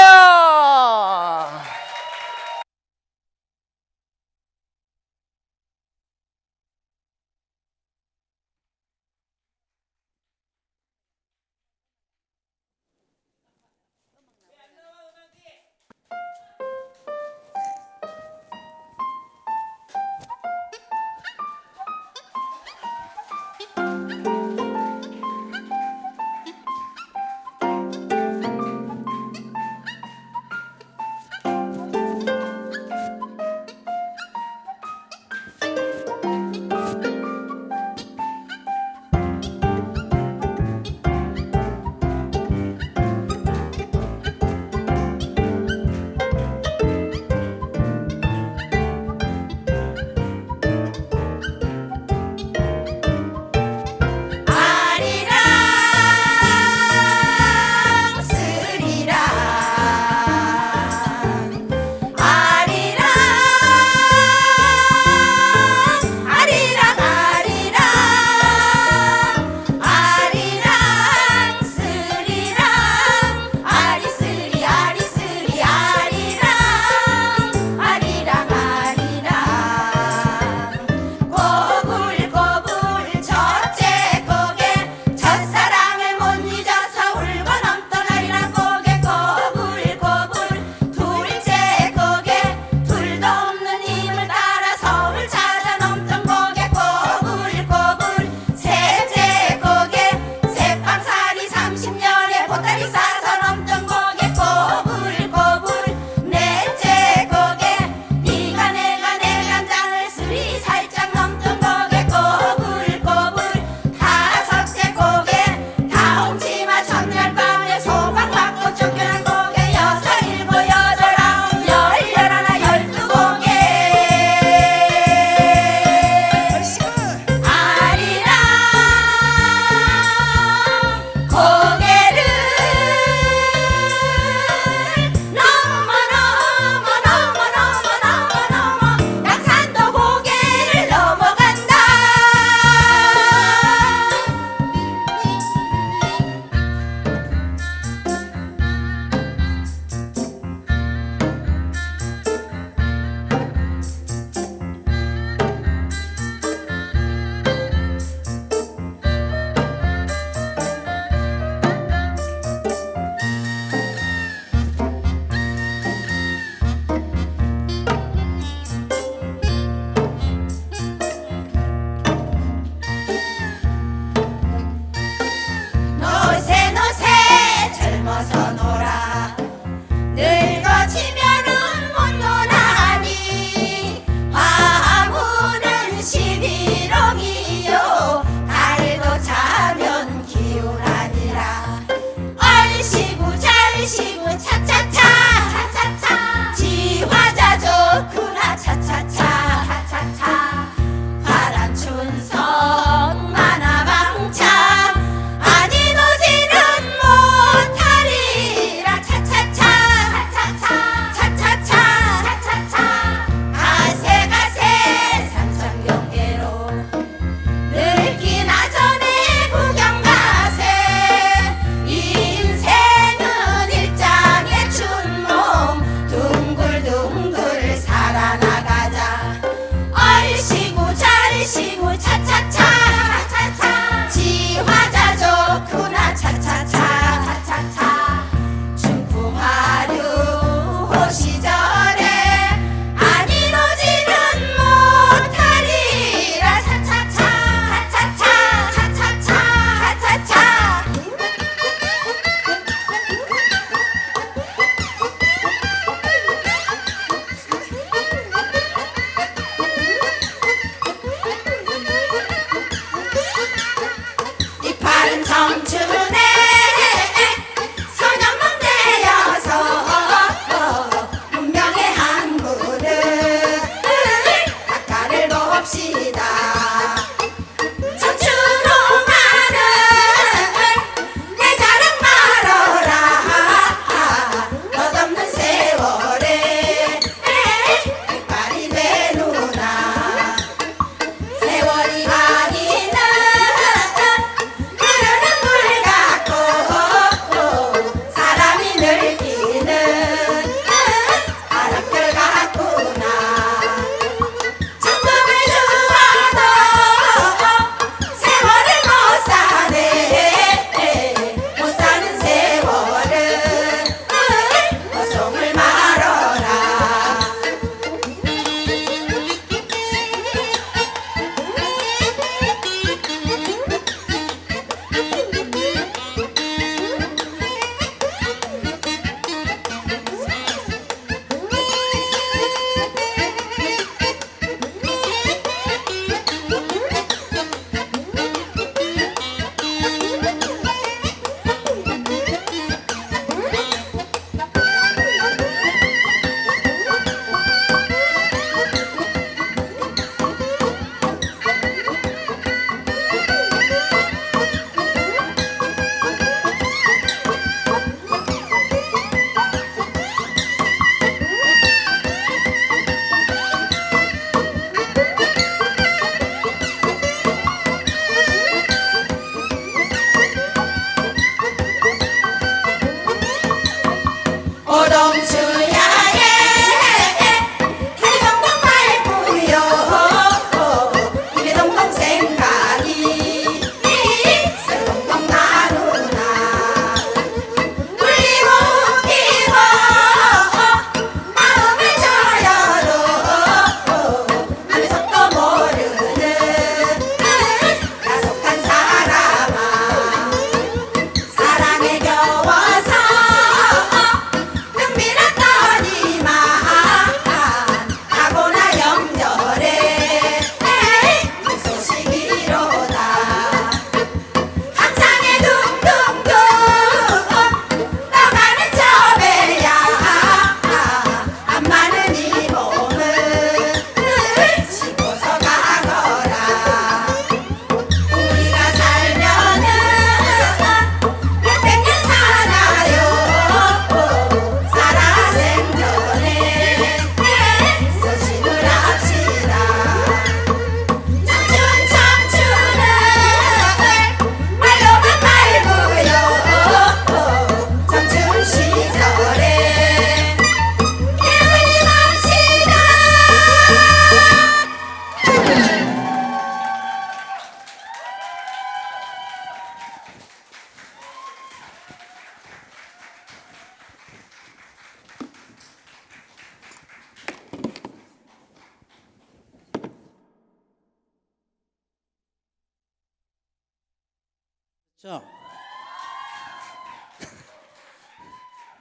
자,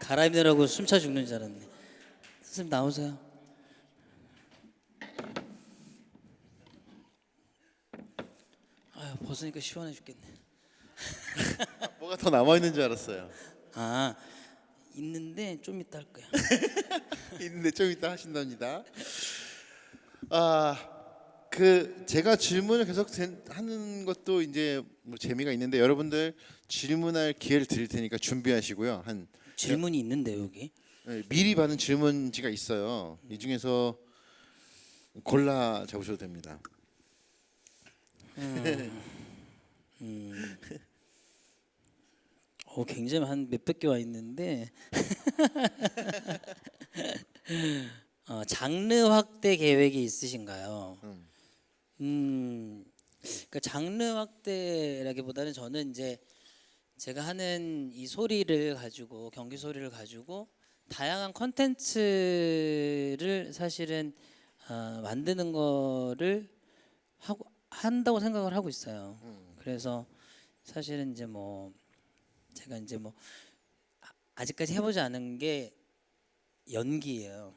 갈아입느라고 숨차 죽는 줄 알았네. 선생님 나오세요. 아유 벗으니까 시원해 죽겠네. 뭐가 더 남아 있는 줄 알았어요. 아 있는데 좀 이따 할 거야. 있는데 좀 이따 하신답니다. 제가 질문을 계속 하는 것도 이제 뭐 재미가 있는데 여러분들 질문할 기회를 드릴 테니까 준비하시고요. 질문이 있는데 여기. 미리 받은 질문지가 있어요. 이 중에서 골라 잡으셔도 됩니다. 굉장히 한 몇백 개 와 있는데 장르 확대 계획이 있으신가요? 그러니까 장르 확대라기보다는 저는 이제 제가 하는 이 소리를 가지고 경기 소리를 가지고 다양한 컨텐츠를 사실은 만드는 거를 한다고 생각을 하고 있어요. 그래서 사실은 이제 뭐 제가 이제 뭐 아직까지 해보지 않은 게 연기예요.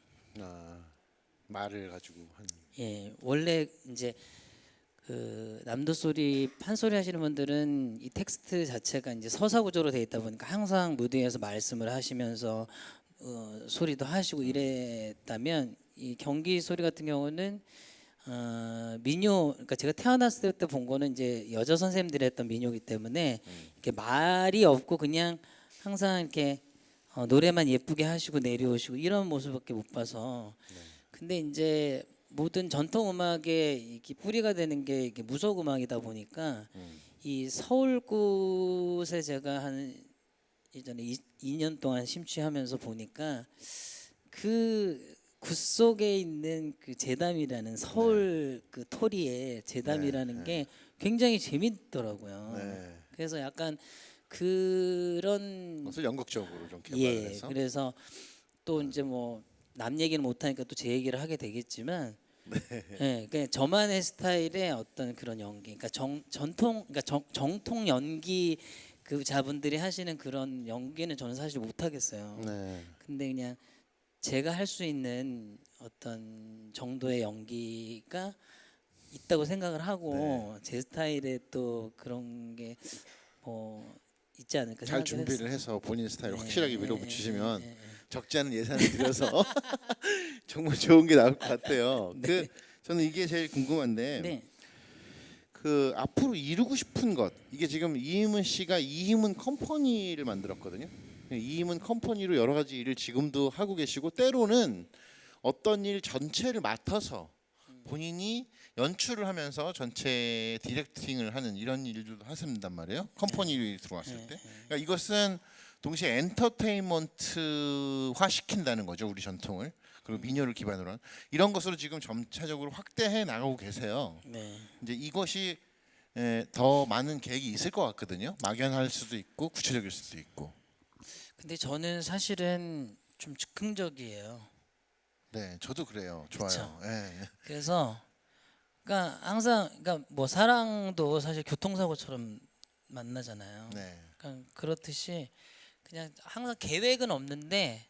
말을 가지고 한. 예, 원래 이제 그 남도 소리 판소리 하시는 분들은 이 텍스트 자체가 이제 서사 구조로 돼 있다 보니까 항상 무대에서 말씀을 하시면서 소리도 하시고 이랬다면 이 경기 소리 같은 경우는 민요, 그러니까 제가 태어났을 때 본 거는 이제 여자 선생님들이 했던 민요이기 때문에 이렇게 말이 없고 그냥 항상 이렇게 노래만 예쁘게 하시고 내려오시고 이런 모습밖에 못 봐서. 근데 이제 모든 전통 음악의 이렇게 뿌리가 되는 게 이게 무속 음악이다 보니까 이 서울 곳에 제가 한 예전에 2년 동안 심취하면서 보니까 그 굿 속에 있는 그 제담이라는 서울 그 토리의 제담이라는 게 굉장히 재밌더라고요. 그래서 약간 그런 것을 연극적으로 좀 예, 개발해서. 그래서 또 이제 뭐 남 얘기는 못 하니까 또 제 얘기를 하게 되겠지만, 예, 그냥 저만의 스타일의 어떤 그런 연기, 그러니까 전통, 그러니까 정통 연기 그 자분들이 하시는 그런 연기는 저는 사실 못 하겠어요. 근데 그냥 제가 할 수 있는 어떤 정도의 연기가 있다고 생각을 하고 제 스타일의 또 그런 게 뭐 있지 않을까 잘 생각을 준비를 했어요. 해서 본인 스타일을 예, 확실하게 예, 밀어붙이시면 예. 적지 않은 예산을 들여서 정말 좋은 게 나올 것 같아요. 네. 저는 이게 제일 궁금한데 네. 그 앞으로 이루고 싶은 것, 이게 지금 이희문 씨가 이희문 컴퍼니를 만들었거든요. 이희문 컴퍼니로 여러 가지 일을 지금도 하고 계시고 때로는 어떤 일 전체를 맡아서 본인이 연출을 하면서 전체 디렉팅을 하는 이런 일들도 하신단 말이에요. 컴퍼니로 들어왔을 때. 그러니까 이것은 동시에 엔터테인먼트화 시킨다는 거죠. 우리 전통을. 그리고 민요를 기반으로 한 이런 것으로 지금 점차적으로 확대해 나가고 계세요. 네. 이제 이것이 더 많은 계획이 있을 것 같거든요. 막연할 수도 있고 구체적일 수도 있고. 근데 저는 사실은 좀 즉흥적이에요. 네, 저도 그래요. 좋아요. 예. 그래서 그러니까 항상 그러니까 뭐 사랑도 사실 교통사고처럼 만나잖아요. 네. 그러니까 그렇듯이 그냥 항상 계획은 없는데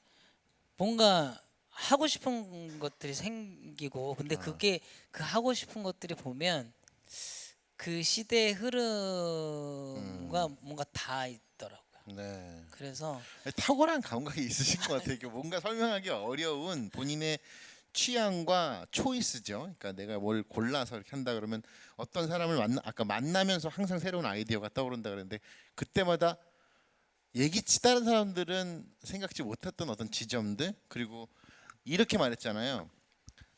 뭔가 하고 싶은 것들이 생기고 근데 그게 그 하고 싶은 것들이 보면 그 시대의 흐름과 뭔가 다 있더라고요. 네. 그래서 탁월한 감각이 있으신 것 같아요. 이게 뭔가 설명하기 어려운 본인의 취향과 초이스죠. 그러니까 내가 뭘 골라서 이렇게 한다 그러면 어떤 사람을 아까 만나면서 항상 새로운 아이디어가 떠오른다 그랬는데 그때마다 예기치 다른 사람들은 생각지 못했던 어떤 지점들 그리고 이렇게 말했잖아요.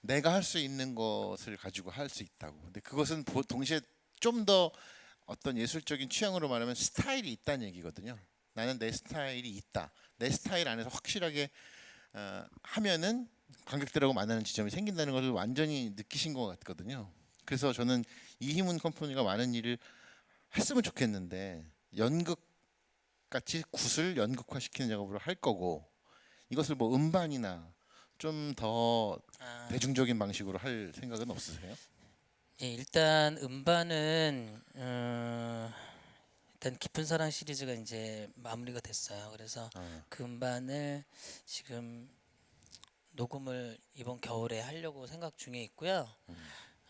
내가 할 수 있는 것을 가지고 할 수 있다고. 근데 그것은 동시에 좀 더 어떤 예술적인 취향으로 말하면 스타일이 있다는 얘기거든요. 나는 내 스타일이 있다. 내 스타일 안에서 확실하게 하면은 관객들하고 만나는 지점이 생긴다는 것을 완전히 느끼신 것 같거든요. 그래서 저는 이희문 컴퍼니가 많은 일을 했으면 좋겠는데 연극 같이 굿을 연극화 시키는 작업을 할 거고 이것을 뭐 음반이나 좀 더 대중적인 방식으로 할 생각은 없으세요? 예, 일단 음반은 일단 깊은 사랑 시리즈가 이제 마무리가 됐어요. 그래서 그 음반을 지금 녹음을 이번 겨울에 하려고 생각 중에 있고요.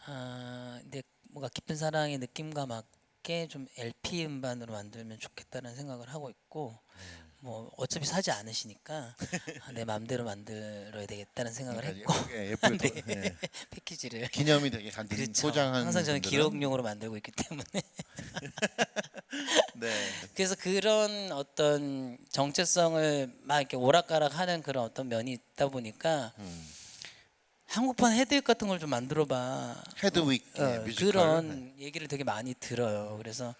근데 뭔가 깊은 사랑의 느낌과 맞게 좀 LP 음반으로 만들면 좋겠다는 생각을 하고 있고, 뭐 어차피 사지 않으시니까 내 마음대로 만들어야 되겠다는 생각을 했고, 예쁘게 또, 네. 예. 패키지를 기념이 되게 간단히 그렇죠. 포장한 항상 저는 분들은 기록용으로 만들고 있기 때문에 네. 그래서 그런 어떤 정체성을 막 이렇게 오락가락하는 그런 어떤 면이 있다 보니까 한국판 헤드윅 같은 걸 좀 만들어봐. 헤드윅 뮤지컬. 그런 얘기를 되게 많이 들어요. 그래서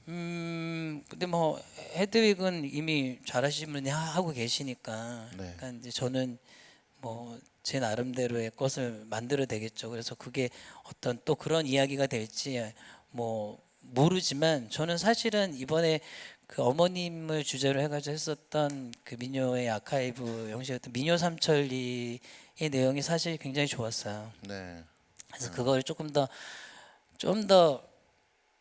근데 뭐 헤드윅은 이미 잘하시는 분이 하고 계시니까, 네. 그러니까 이제 저는 뭐 제 나름대로의 것을 만들어야 되겠죠. 그래서 그게 어떤 또 그런 이야기가 될지 뭐 모르지만, 저는 사실은 이번에 그 어머님을 주제로 해가지고 했었던 그 민요의 아카이브 형식이었던 민요 삼천리의 내용이 사실 굉장히 좋았어요. 네. 그래서 그걸 조금 더 좀 더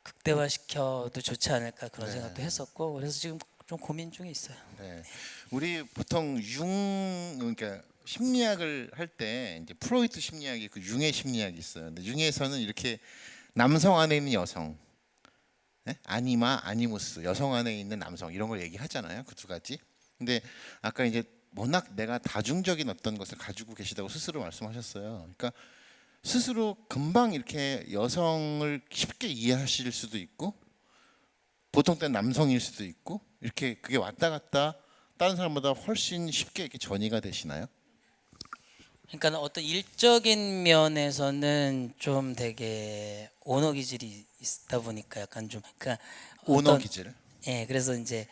극대화시켜도 좋지 않을까 그런 네. 생각도 했었고, 그래서 지금 좀 고민 중에 있어요. 네. 우리 보통 그러니까 심리학을 할 때 이제 프로이트 심리학이 그 융의 심리학이 있어요. 근데 융에서는 이렇게 남성 안에 있는 여성, 네? 아니마, 아니무스, 여성 안에 있는 남성 이런 걸 얘기하잖아요. 그 두 가지. 근데 아까 이제 워낙 내가 다중적인 어떤 것을 가지고 계시다고 스스로 말씀하셨어요. 그러니까 스스로 금방 이렇게 여성을 쉽게 이해하실 수도 있고, 보통 때는 남성일 수도 있고, 이렇게 그게 왔다 갔다 다른 사람보다 훨씬 쉽게 이렇게 전이가 되시나요? 그러니까 어떤 일적인 면에서는 좀 되게 오너 기질이 있다 보니까 약간 좀, 그러니까 오너 어떤, 기질. 예, 그래서 이제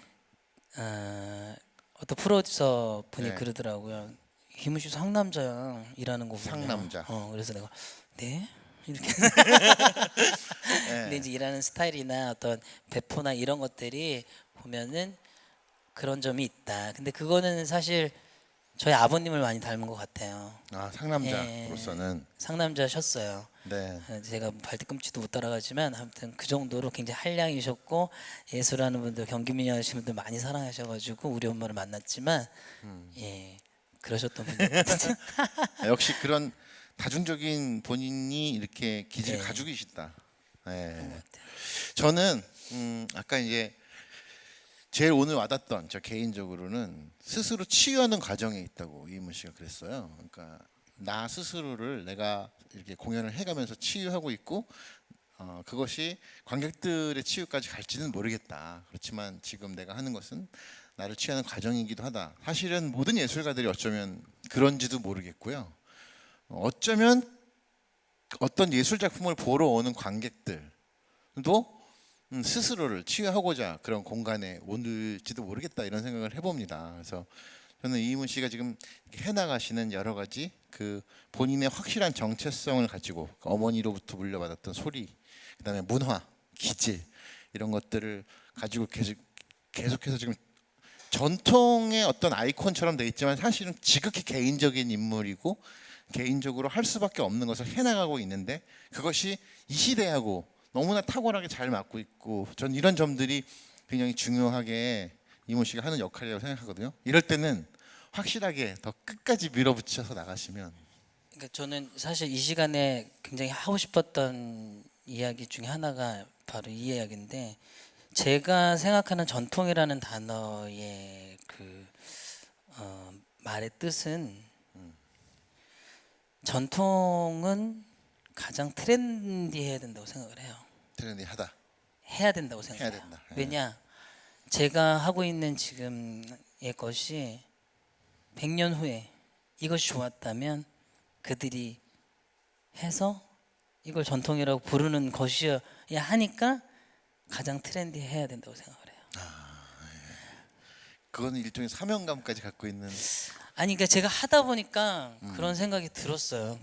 어떤 프로듀서 분이 네. 그러더라고요. 김우 씨 상남자야, 일하는 거 보면. 상남자. 그래서 내가 네 이렇게. 근데 네. 이제 일하는 스타일이나 어떤 배포나 이런 것들이 보면은 그런 점이 있다. 근데 그거는 사실 저희 아버님을 많이 닮은 것 같아요. 아, 예, 상남자로서는. 상남자셨어요. 네. 제가 발뒤꿈치도 못 따라가지만 아무튼 그 정도로 굉장히 한량이셨고, 예술하는 분들, 경기민요 하시는 분들 많이 사랑하셔가지고 우리 엄마를 만났지만, 예, 그러셨던 분이거든요. 역시 그런 다중적인 본인이 이렇게 기질을 네. 가지고 계시다. 네. 그런 것 같아요. 저는 아까 이제 제일 오늘 와닿던 저 개인적으로는 스스로 치유하는 과정에 있다고 이문희 씨가 그랬어요. 그러니까 나 스스로를 내가 이렇게 공연을 해가면서 치유하고 있고, 그것이 관객들의 치유까지 갈지는 모르겠다. 그렇지만 지금 내가 하는 것은 나를 치유하는 과정이기도 하다. 사실은 모든 예술가들이 어쩌면 그런지도 모르겠고요. 어쩌면 어떤 예술 작품을 보러 오는 관객들도 스스로를 치유하고자 그런 공간에 오늘지도 모르겠다 이런 생각을 해봅니다. 그래서 저는 이문 씨가 지금 해나가시는 여러 가지 그 본인의 확실한 정체성을 가지고 어머니로부터 물려받았던 소리, 그다음에 문화, 기질 이런 것들을 가지고 계속해서 지금 전통의 어떤 아이콘처럼 돼 있지만 사실은 지극히 개인적인 인물이고 개인적으로 할 수밖에 없는 것을 해나가고 있는데, 그것이 이 시대하고 너무나 탁월하게 잘 맞고 있고, 전 이런 점들이 굉장히 중요하게 이모 씨가 하는 역할이라고 생각하거든요. 이럴 때는 확실하게 더 끝까지 밀어붙여서 나가시면. 그러니까 저는 사실 이 시간에 굉장히 하고 싶었던 이야기 중에 하나가 바로 이 이야기인데, 제가 생각하는 전통이라는 단어의 그 말의 뜻은, 전통은 가장 트렌디해야 된다고 생각을 해요. 트렌디하다. 해야 된다고 생각해요. 해야 된다. 예. 왜냐, 제가 하고 있는 지금의 것이 100년 후에 이것이 좋았다면 그들이 해서 이걸 전통이라고 부르는 것이어야 하니까 가장 트렌디해야 된다고 생각을 해요. 그거는 일종의 사명감까지 갖고 있는. 아니, 그러니까 제가 하다 보니까 그런 생각이 들었어요.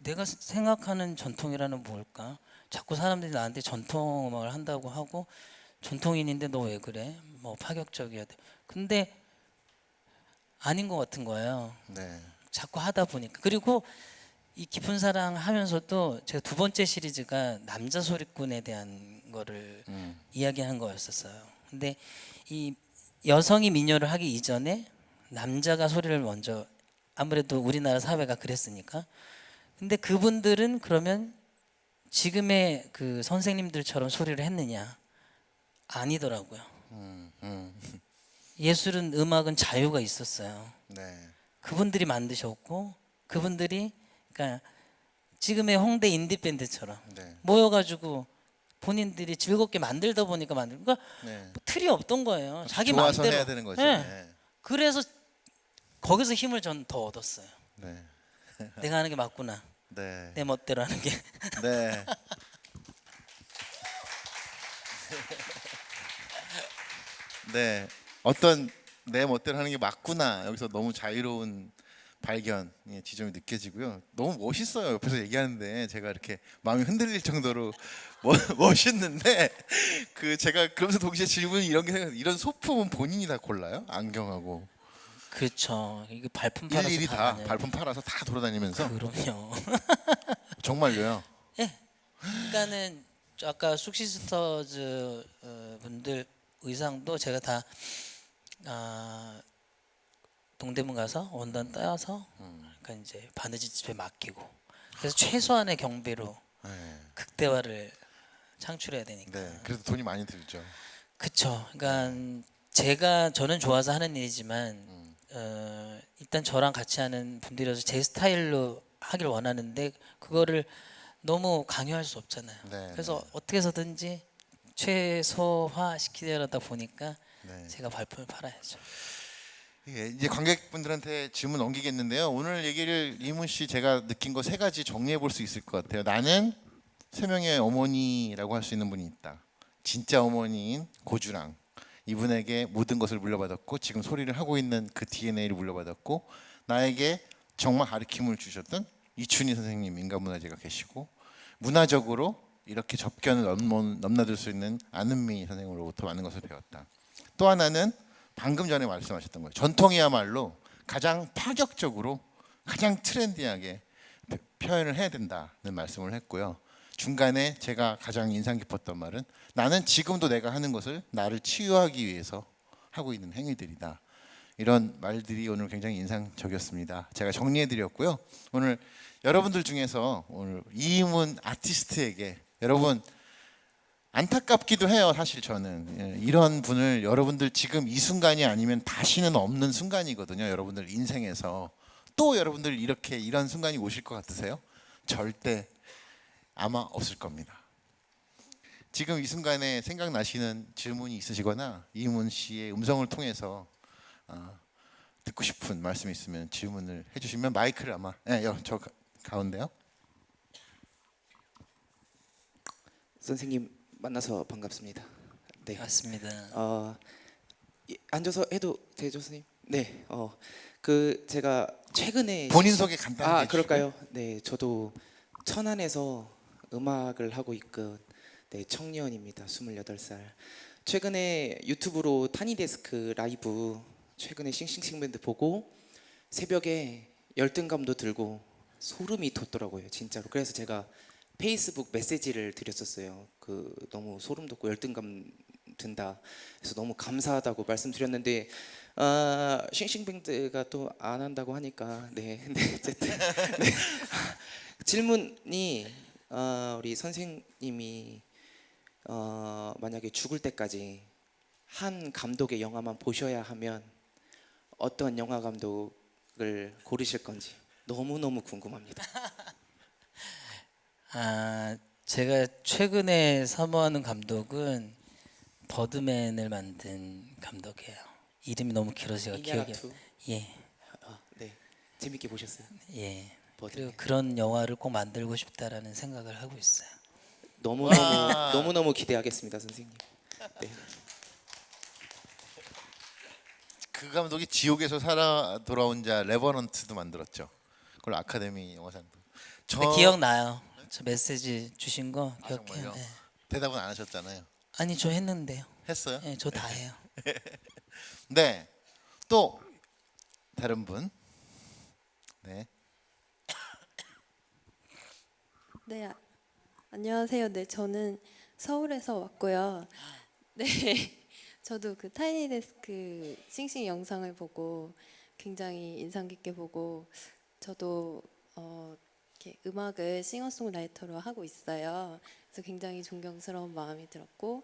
내가 생각하는 전통이라는 뭘까? 자꾸 사람들이 나한테 전통 음악을 한다고 하고, 전통인인데 너 왜 그래? 뭐 파격적이야 돼. 근데 아닌 것 같은 거예요. 네. 자꾸 하다 보니까. 그리고 이 깊은 사랑 하면서도 제가 두 번째 시리즈가 남자 소리꾼에 대한 거를 이야기한 거였었어요. 근데 이 여성이 민요를 하기 이전에 남자가 소리를 먼저, 아무래도 우리나라 사회가 그랬으니까. 근데 그분들은 그러면 지금의 그 선생님들처럼 소리를 했느냐? 아니더라고요. 예술은, 음악은 자유가 있었어요. 네. 그분들이 만드셨고, 그분들이 그러니까 지금의 홍대 인디 밴드처럼 네. 모여가지고 본인들이 즐겁게 만들다 보니까 그러니까 네. 뭐 틀이 없던 거예요. 자기 좋아서 마음대로 해야 되는 거죠. 네. 네. 그래서 거기서 힘을 전 더 얻었어요. 네. 내가 하는 게 맞구나. 네. 내 멋대로 하는 게. 네. 네. 어떤 내 멋대로 하는 게 맞구나. 여기서 너무 자유로운 발견, 지점이 느껴지고요. 너무 멋있어요. 옆에서 얘기하는데 제가 이렇게 마음이 흔들릴 정도로 멋있는데 그 제가 그러면서 동시에 질문이 이런 게 생각. 이런 소품은 본인이 다 골라요? 안경하고 그렇죠. 이게 발품 팔아서 일일이 다 다 다녀요. 발품 팔아서 다 돌아다니면서 그럼요. 정말로요. 예. 그러니까는 아까 숙시스터즈 분들 의상도 제가 다 동대문 가서 원단 따서 그러니까 이제 바느질 집에 맡기고, 그래서 최소한의 경비로 네. 극대화를 창출해야 되니까. 네. 그래도 돈이 많이 들죠. 그쵸. 그러니까 저는 좋아서 하는 일이지만 일단 저랑 같이 하는 분들이라서 제 스타일로 하길 원하는데 그거를 너무 강요할 수 없잖아요. 네, 그래서 어떻게 해서든지 최소화 시키려다 보니까 네. 제가 발품을 팔아야죠. 예, 이제 관객분들한테 질문 넘기겠는데요. 오늘 얘기를 이문 씨 제가 느낀 거 세 가지 정리해 볼 수 있을 것 같아요. 나는 세 명의 어머니라고 할 수 있는 분이 있다. 진짜 어머니인 고주랑 이분에게 모든 것을 물려받았고 지금 소리를 하고 있는 그 DNA를 물려받았고 나에게 정말 가르침을 주셨던 이춘희 선생님 인간문화재가 계시고 문화적으로 이렇게 접견을 넘나들 수 있는 안은미 선생님으로부터 많은 것을 배웠다. 또 하나는 방금 전에 말씀하셨던 거예요. 전통이야말로 가장 파격적으로 가장 트렌디하게 표현을 해야 된다는 말씀을 했고요. 중간에 제가 가장 인상 깊었던 말은 나는 지금도 내가 하는 것을 나를 치유하기 위해서 하고 있는 행위들이다. 이런 말들이 오늘 굉장히 인상적이었습니다. 제가 정리해드렸고요. 오늘 여러분들 중에서 오늘 이문 아티스트에게 여러분 안타깝기도 해요. 사실 저는 이런 분을 여러분들 지금 이 순간이 아니면 다시는 없는 순간이거든요. 여러분들 인생에서 또 여러분들 이렇게 이런 순간이 오실 것 같으세요? 절대 아마 없을 겁니다. 지금 이 순간에 생각나시는 질문이 있으시거나 이문 씨의 음성을 통해서 듣고 싶은 말씀이 있으면 질문을 해주시면 마이크를 아마 저 가운데요. 선생님 만나서 반갑습니다. 네. 맞습니다. 앉아서 해도 되죠, 선생님? 네. 그 제가 최근에 본인 소개 간단하게 그럴까요? 네, 저도 천안에서 음악을 하고 있건 청년입니다. 28살. 최근에 유튜브로 타니데스크 라이브 최근에 싱싱싱 밴드 보고 새벽에 열등감도 들고 소름이 돋더라고요, 진짜로. 그래서 제가 페이스북 메시지를 드렸었어요. 그 너무 소름 돋고 열등감 든다. 그래서 너무 감사하다고 말씀드렸는데 싱싱밴드가 또 안 한다고 하니까 네 어쨌든 네. 질문이 우리 선생님이 만약에 죽을 때까지 한 감독의 영화만 보셔야 하면 어떤 영화 감독을 고르실 건지 너무너무 궁금합니다. 제가 최근에 사모하는 감독은 버드맨을 만든 감독이에요. 이름이 너무 길어서 제가 기억이 이냐라투. 예. 네, 재밌게 보셨어요? 예. 버드맨. 그리고 그런 영화를 꼭 만들고 싶다라는 생각을 하고 있어요. 너무너무 기대하겠습니다, 선생님. 네. 그 감독이 지옥에서 살아 돌아온 자 레버넌트도 만들었죠. 그걸 아카데미 영화상도. 근데 기억나요. 저 메시지 주신 거 기억해요. 정말요? 예. 대답은 안 하셨잖아요. 아니 저 했는데요. 했어요? 예, 저 다 해요. 네. 또 다른 분. 네. 네, 안녕하세요. 네, 저는 서울에서 왔고요. 네, 저도 그 타이니데스크 싱싱 영상을 보고 굉장히 인상 깊게 보고 저도 이렇게 음악을 싱어송라이터로 하고 있어요. 그래서 굉장히 존경스러운 마음이 들었고,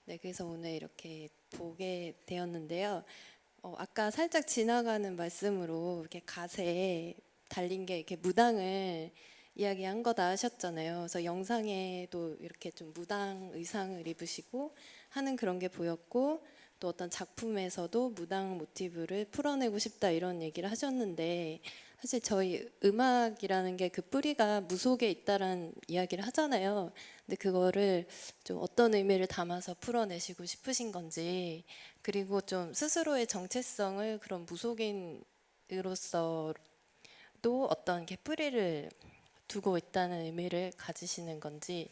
네, 그래서 오늘 이렇게 보게 되었는데요. 아까 살짝 지나가는 말씀으로 이렇게 갓에 달린 게 이렇게 무당을 이야기한 거다 하셨잖아요. 그래서 영상에도 이렇게 좀 무당 의상을 입으시고 하는 그런 게 보였고 또 어떤 작품에서도 무당 모티브를 풀어내고 싶다 이런 얘기를 하셨는데 사실 저희 음악이라는 게 그 뿌리가 무속에 있다라는 이야기를 하잖아요. 근데 그거를 좀 어떤 의미를 담아서 풀어내시고 싶으신 건지 그리고 좀 스스로의 정체성을 그런 무속인으로서도 어떤 게 뿌리를 두고 있다는 의미를 가지시는 건지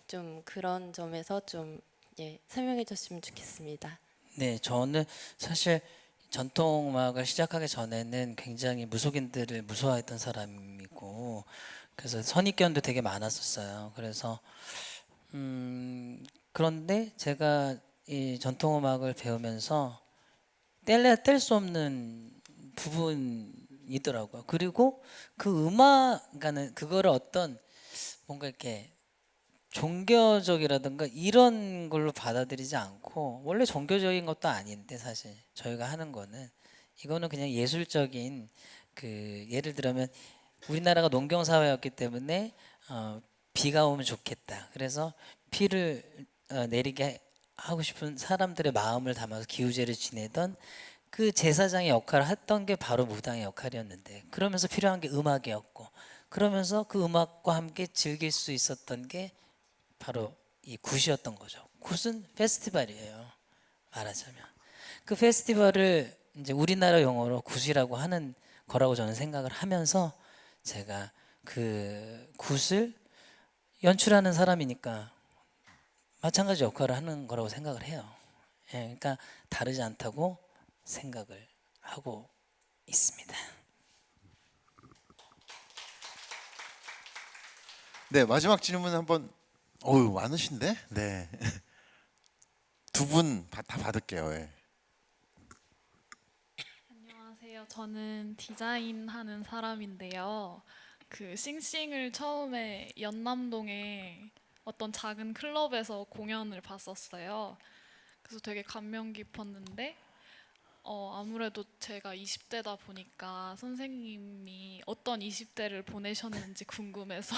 좀 그런 점에서 좀 설명해 주셨으면 좋겠습니다. 네, 저는 사실 전통 음악을 시작하기 전에는 굉장히 무속인들을 무서워했던 사람이고 그래서 선입견도 되게 많았었어요. 그래서 그런데 제가 이 전통 음악을 배우면서 뗄 수 없는 부분이더라고요. 그리고 그 음악, 그러니까는 그거를 어떤 뭔가 이렇게 종교적이라든가 이런 걸로 받아들이지 않고 원래 종교적인 것도 아닌데 사실 저희가 하는 거는 이거는 그냥 예술적인 그 예를 들면 우리나라가 농경 사회였기 때문에 비가 오면 좋겠다. 그래서 비를 내리게 하고 싶은 사람들의 마음을 담아서 기우제를 지내던 그 제사장의 역할을 했던 게 바로 무당의 역할이었는데 그러면서 필요한 게 음악이었고 그러면서 그 음악과 함께 즐길 수 있었던 게 바로 이 굿이었던 거죠. 굿은 페스티벌이에요. 말하자면 그 페스티벌을 이제 우리나라 용어로 굿이라고 하는 거라고 저는 생각을 하면서 제가 그 굿을 연출하는 사람이니까 마찬가지 역할을 하는 거라고 생각을 해요. 예, 그러니까 다르지 않다고 생각을 하고 있습니다. 네, 마지막 질문 한번. 어유 많으신데? 네. 두 분 다 받을게요. 예. 안녕하세요. 저는 디자인하는 사람인데요. 그 싱싱을 처음에 연남동의 어떤 작은 클럽에서 공연을 봤었어요. 그래서 되게 감명 깊었는데 아무래도 제가 20대다 보니까 선생님이 어떤 20대를 보내셨는지 궁금해서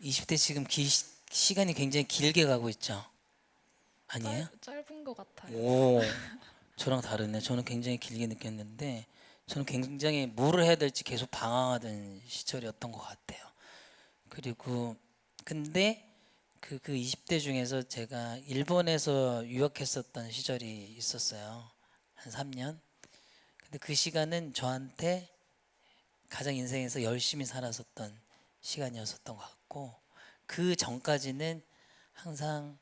20대 지금 시간이 굉장히 길게 가고 있죠. 아니에요? 짧은 것 같아요. 오, 저랑 다르네. 저는 굉장히 길게 느꼈는데 저는 굉장히 뭐를 해야 될지 계속 방황하던 시절이었던 것 같아요. 그리고 근데 그 20대 중에서 제가 일본에서 유학했었던 시절이 있었어요. 한 3년. 근데 그 시간은 저한테 가장 인생에서 열심히 살았었던 시간이었었던 것 같고 그 전까지는 항상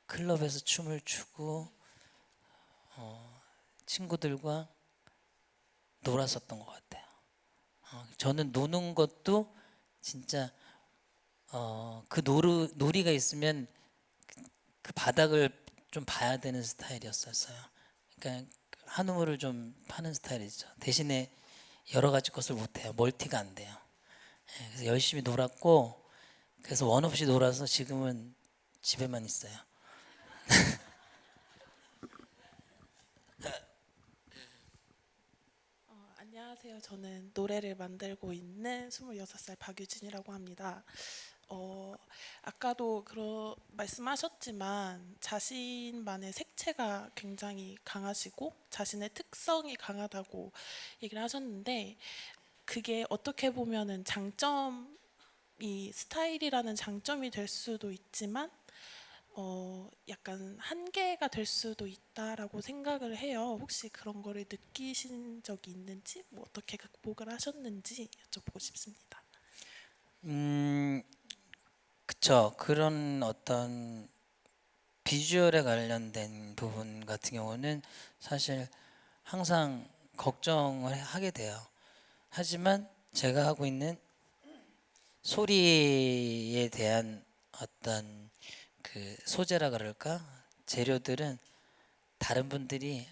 클럽에서 춤을 추고 친구들과 놀았었던 것 같아요. 저는 노는 것도 진짜 그 놀이가 있으면 그 바닥을 좀 봐야 되는 스타일이었었어요. 그러니까 한우물을 좀 파는 스타일이죠. 대신에 여러 가지 것을 못해요. 멀티가 안 돼요. 그래서 열심히 놀았고 그래서 원 없이 놀아서 지금은 집에만 있어요. 안녕하세요. 저는 노래를 만들고 있는 26살 박유진이라고 합니다. 아까도 말씀하셨지만 자신만의 색채가 굉장히 강하시고 자신의 특성이 강하다고 얘기를 하셨는데 그게 어떻게 보면은 스타일이라는 장점이 될 수도 있지만 약간 한계가 될 수도 있다라고 생각을 해요. 혹시 그런 거를 느끼신 적이 있는지, 뭐 어떻게 극복을 하셨는지 여쭤보고 싶습니다. 그쵸. 그런 어떤 비주얼에 관련된 부분 같은 경우는 사실 항상 걱정을 하게 돼요. 하지만 제가 하고 있는 소리에 대한 어떤 그 소재라 그럴까? 재료들은 다른 분들이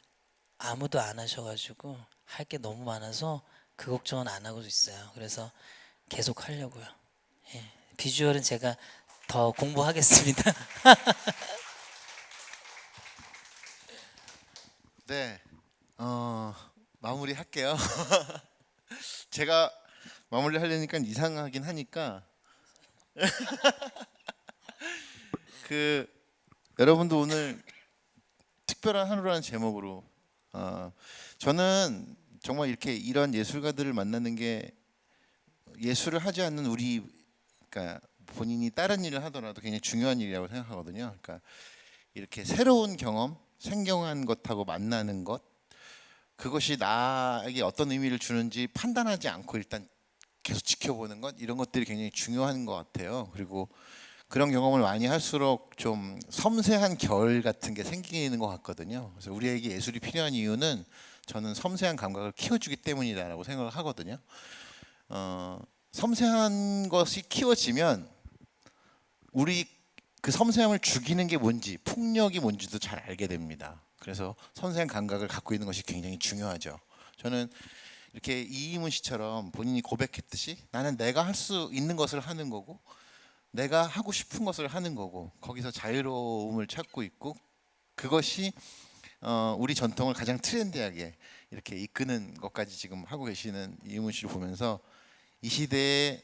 아무도 안 하셔가지고 할 게 너무 많아서 그 걱정은 안 하고 있어요. 그래서 계속 하려고요. 예. 비주얼은 제가 더 공부하겠습니다. 네, 마무리 할게요. 제가 마무리 하려니까 이상하긴 하니까 그 여러분도 오늘 특별한 하루라는 제목으로 저는 정말 이렇게 이런 예술가들을 만나는 게 예술을 하지 않는 우리 그러니까 본인이 다른 일을 하더라도 굉장히 중요한 일이라고 생각하거든요. 그러니까 이렇게 새로운 경험, 생경한 것하고 만나는 것 그것이 나에게 어떤 의미를 주는지 판단하지 않고 일단 계속 지켜보는 것 이런 것들이 굉장히 중요한 것 같아요. 그리고 그런 경험을 많이 할수록 좀 섬세한 결 같은 게 생기는 것 같거든요. 그래서 우리에게 예술이 필요한 이유는 저는 섬세한 감각을 키워주기 때문이다라고 생각을 하거든요. 섬세한 것이 키워지면 우리 그 섬세함을 죽이는 게 뭔지 폭력이 뭔지도 잘 알게 됩니다. 그래서 섬세한 감각을 갖고 있는 것이 굉장히 중요하죠. 저는 이렇게 이희문 씨처럼 본인이 고백했듯이 나는 내가 할 수 있는 것을 하는 거고 내가 하고 싶은 것을 하는 거고 거기서 자유로움을 찾고 있고 그것이 우리 전통을 가장 트렌디하게 이렇게 이끄는 것까지 지금 하고 계시는 이희문 씨를 보면서 이 시대에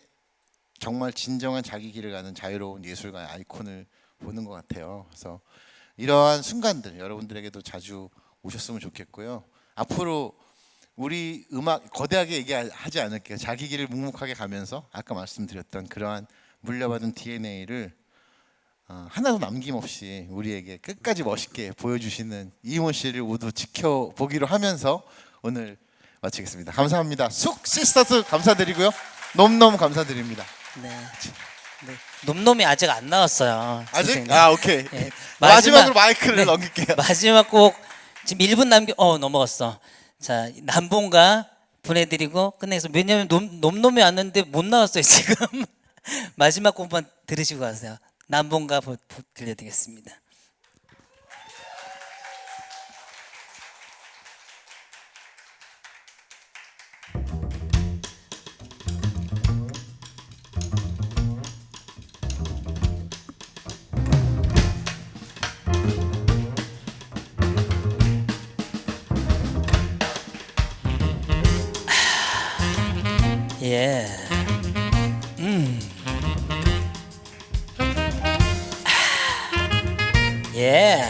정말 진정한 자기 길을 가는 자유로운 예술가의 아이콘을 보는 것 같아요. 그래서 이러한 순간들 여러분들에게도 자주 오셨으면 좋겠고요. 앞으로 우리 음악 거대하게 얘기하지 않을게요. 자기 길을 묵묵하게 가면서 아까 말씀드렸던 그러한 물려받은 DNA를 하나도 남김없이 우리에게 끝까지 멋있게 보여주시는 이희문 씨를 모두 지켜보기로 하면서 오늘 마치겠습니다. 감사합니다. 쑥 시스터스 감사드리고요. 너무너무 감사드립니다. 네. 네. 놈놈이 아직 안 나왔어요. 아직? 선생님. 오케이. 네. 마지막으로 마이크를 네. 넘길게요. 마지막 곡 지금 1분 넘어갔어. 자, 남봉가 보내드리고 끝내서 왜냐면 놈놈이 왔는데 못 나왔어요 지금. 마지막 곡만 들으시고 가세요. 남봉가 들려드리겠습니다. 예. 예.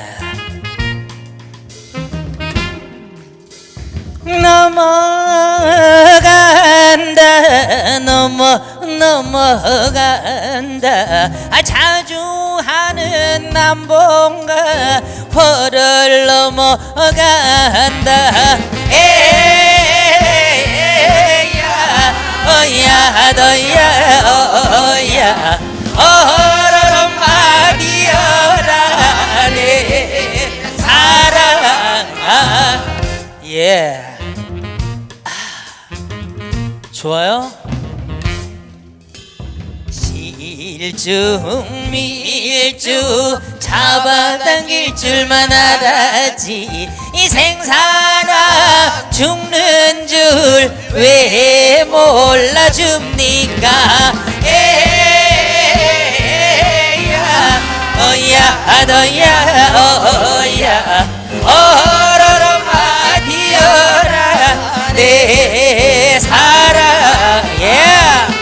넘어간다 자주 하는 남봉가 호를 넘어간다 에야 어야 너야 어야 어러럼 마디어라 내 사랑아 예 좋아요? 밀쭉 잡아당길 줄만 알았지 이 생사나 죽는 줄 왜 몰라줍니까 에야 어야 너야 어야 어러러 마디어라 내 사랑 yeah.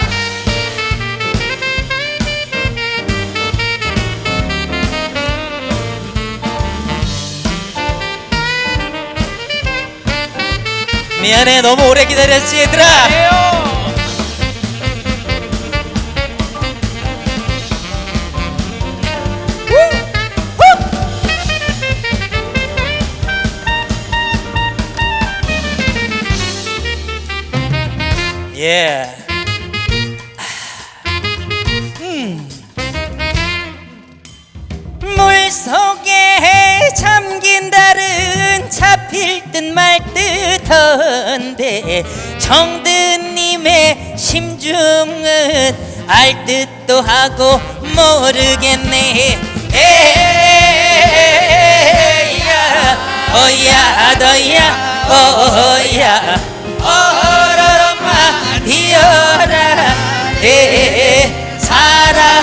미안해 너무 오래 기다렸지 얘들아 예. 물속에 잠긴 달은 잡힐 듯 말 듯한데 정든님 하나님의 심중은 알 듯도 하고 모르겠네. 에야 어야 너야 어야 어러러마 디어라 내 사랑.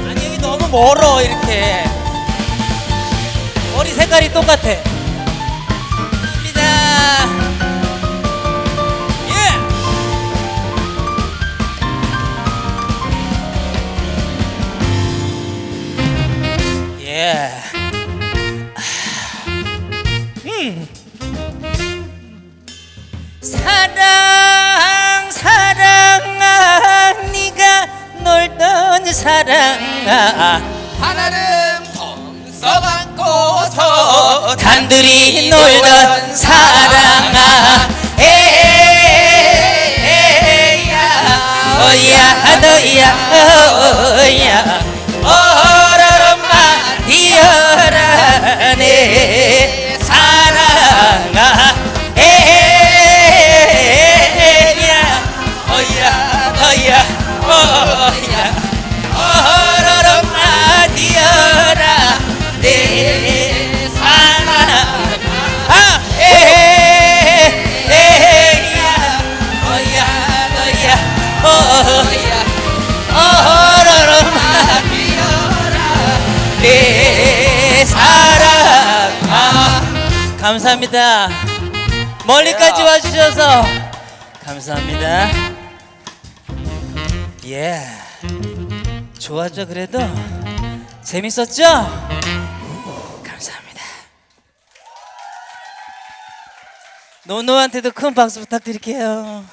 아니 여기 너무 멀어. 이렇게 머리 색깔이 똑같아. 입니다. 예. 사랑 사랑아 네가 놀던 사랑아 하나는 동서 안고서 단둘이 놀던 사랑아 에야 어야 너야 어야 어러러마 디어라 내 사랑아 에야 어야 너야 어야 어러러마 디어라 내 사랑아 에야 어야 너야 어야 어러러마 디어라 내 사랑아. 감사합니다. 멀리까지 와주셔서 감사합니다. 예. 좋았죠? 그래도 재밌었죠? 감사합니다. 노노한테도 큰 박수 부탁드릴게요.